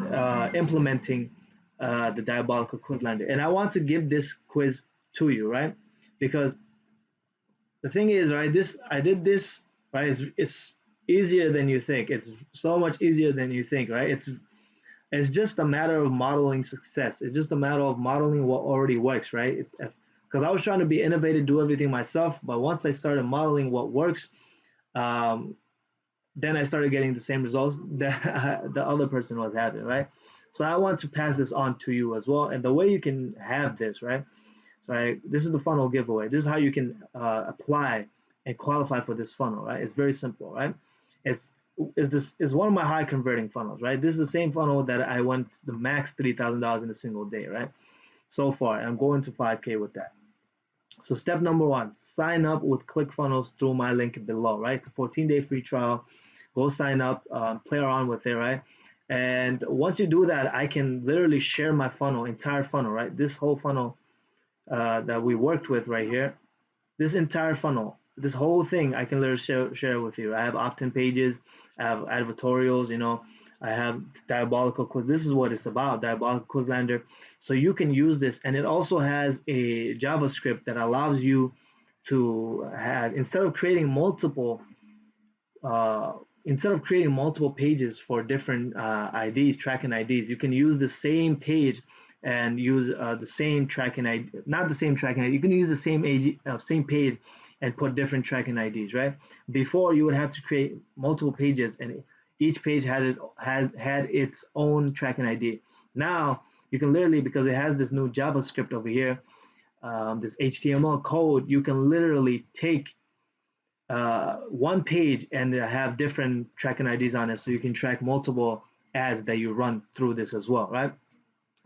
implementing the diabolical Quizlander. And I want to give this quiz to you, right? Because the thing is, right, this I did this, right? It's easier than you think. It's so much easier than you think, right? It's just a matter of modeling success. It's just a matter of modeling what already works, right? It's because I was trying to be innovative, do everything myself, but once I started modeling what works, um, then I started getting the same results that the other person was having, right? So I want to pass this on to you as well. And the way you can have this, right? So this is the funnel giveaway. This is how you can apply and qualify for this funnel, right? It's very simple, right? It's this is one of my high converting funnels, right? This is the same funnel that I went the max $3,000 in a single day, right? So far, I'm going to 5K with that. So step number one, sign up with ClickFunnels through my link below, right? It's a 14-day free trial. Go sign up, play around with it, right? And once you do that, I can literally share my funnel, entire funnel, right? This whole funnel that we worked with right here, this entire funnel, this whole thing, I can literally share with you. I have opt-in pages, I have advertorials, I have diabolical quiz. This is what it's about, diabolical quizlander. So you can use this, and it also has a JavaScript that allows you to have, uh, instead of creating multiple pages for different IDs, tracking IDs, you can use the same page and use the same tracking ID, not the same tracking ID. You can use the same page and put different tracking IDs, right? Before you would have to create multiple pages, and each page had its own tracking ID. Now you can literally, because it has this new JavaScript over here, this HTML code, you can literally take one page and have different tracking IDs on it, so you can track multiple ads that you run through this as well, right?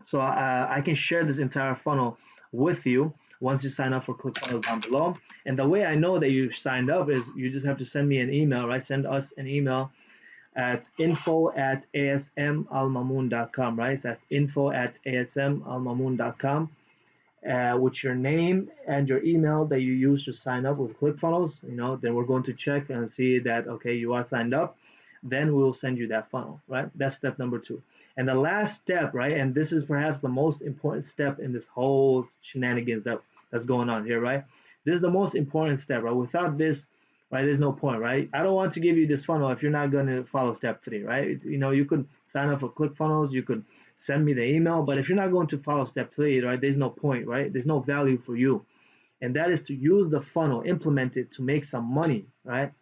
So I can share this entire funnel with you once you sign up for ClickFunnels down below. And the way I know that you signed up is you just have to send me an email, right? Send us an email at info@asmalmamun.com, right? So that's info@asmalmamun.com, with your name and your email that you use to sign up with ClickFunnels. Then we're going to check and see that, okay, you are signed up. Then we'll send you that funnel, right? That's step number two. And the last step, right? And this is perhaps the most important step in this whole shenanigans that's going on here, right? This is the most important step, right? Without this, right, there's no point, right? I don't want to give you this funnel if you're not going to follow step three, right? You could sign up for ClickFunnels, you could send me the email, but if you're not going to follow step three, right, there's no point, right? There's no value for you. And that is to use the funnel, implement it to make some money, right?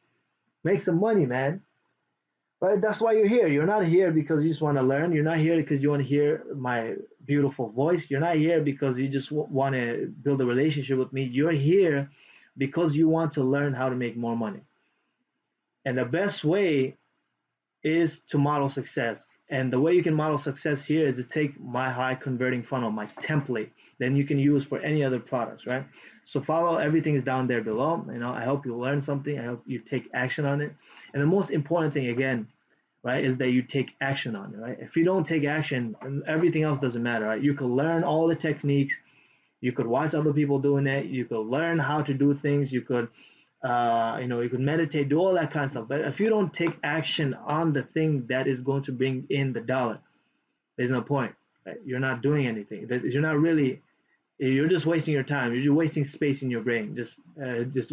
Make some money, man. Right? That's why you're here. You're not here because you just want to learn. You're not here because you want to hear my beautiful voice. You're not here because you just want to build a relationship with me. You're here because you want to learn how to make more money. And the best way is to model success. And the way you can model success here is to take my high converting funnel, my template, then you can use for any other products, right? So follow, everything is down there below. I hope you learn something. I hope you take action on it. And the most important thing, again, right, is that you take action on it, right? If you don't take action, everything else doesn't matter, right? You could learn all the techniques, you could watch other people doing it, you could learn how to do things, you could meditate, do all that kind of stuff. But if you don't take action on the thing that is going to bring in the dollar, there's no point. Right? You're not doing anything. You're not really. You're just wasting your time. You're just wasting space in your brain. Just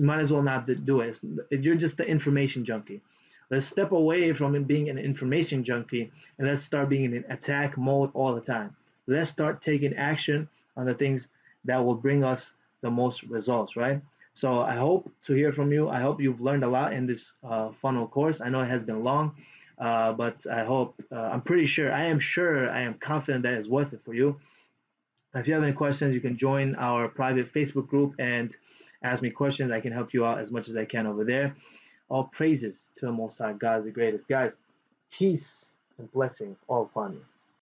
might as well not do it. You're just the information junkie. Let's step away from being an information junkie and let's start being in attack mode all the time. Let's start taking action on the things that will bring us the most results, right? So I hope to hear from you. I hope you've learned a lot in this funnel course. I know it has been long, but I'm pretty sure, I am confident that it's worth it for you. If you have any questions, you can join our private Facebook group and ask me questions. I can help you out as much as I can over there. All praises to the Most High. God is the greatest. Guys, peace and blessings all upon you.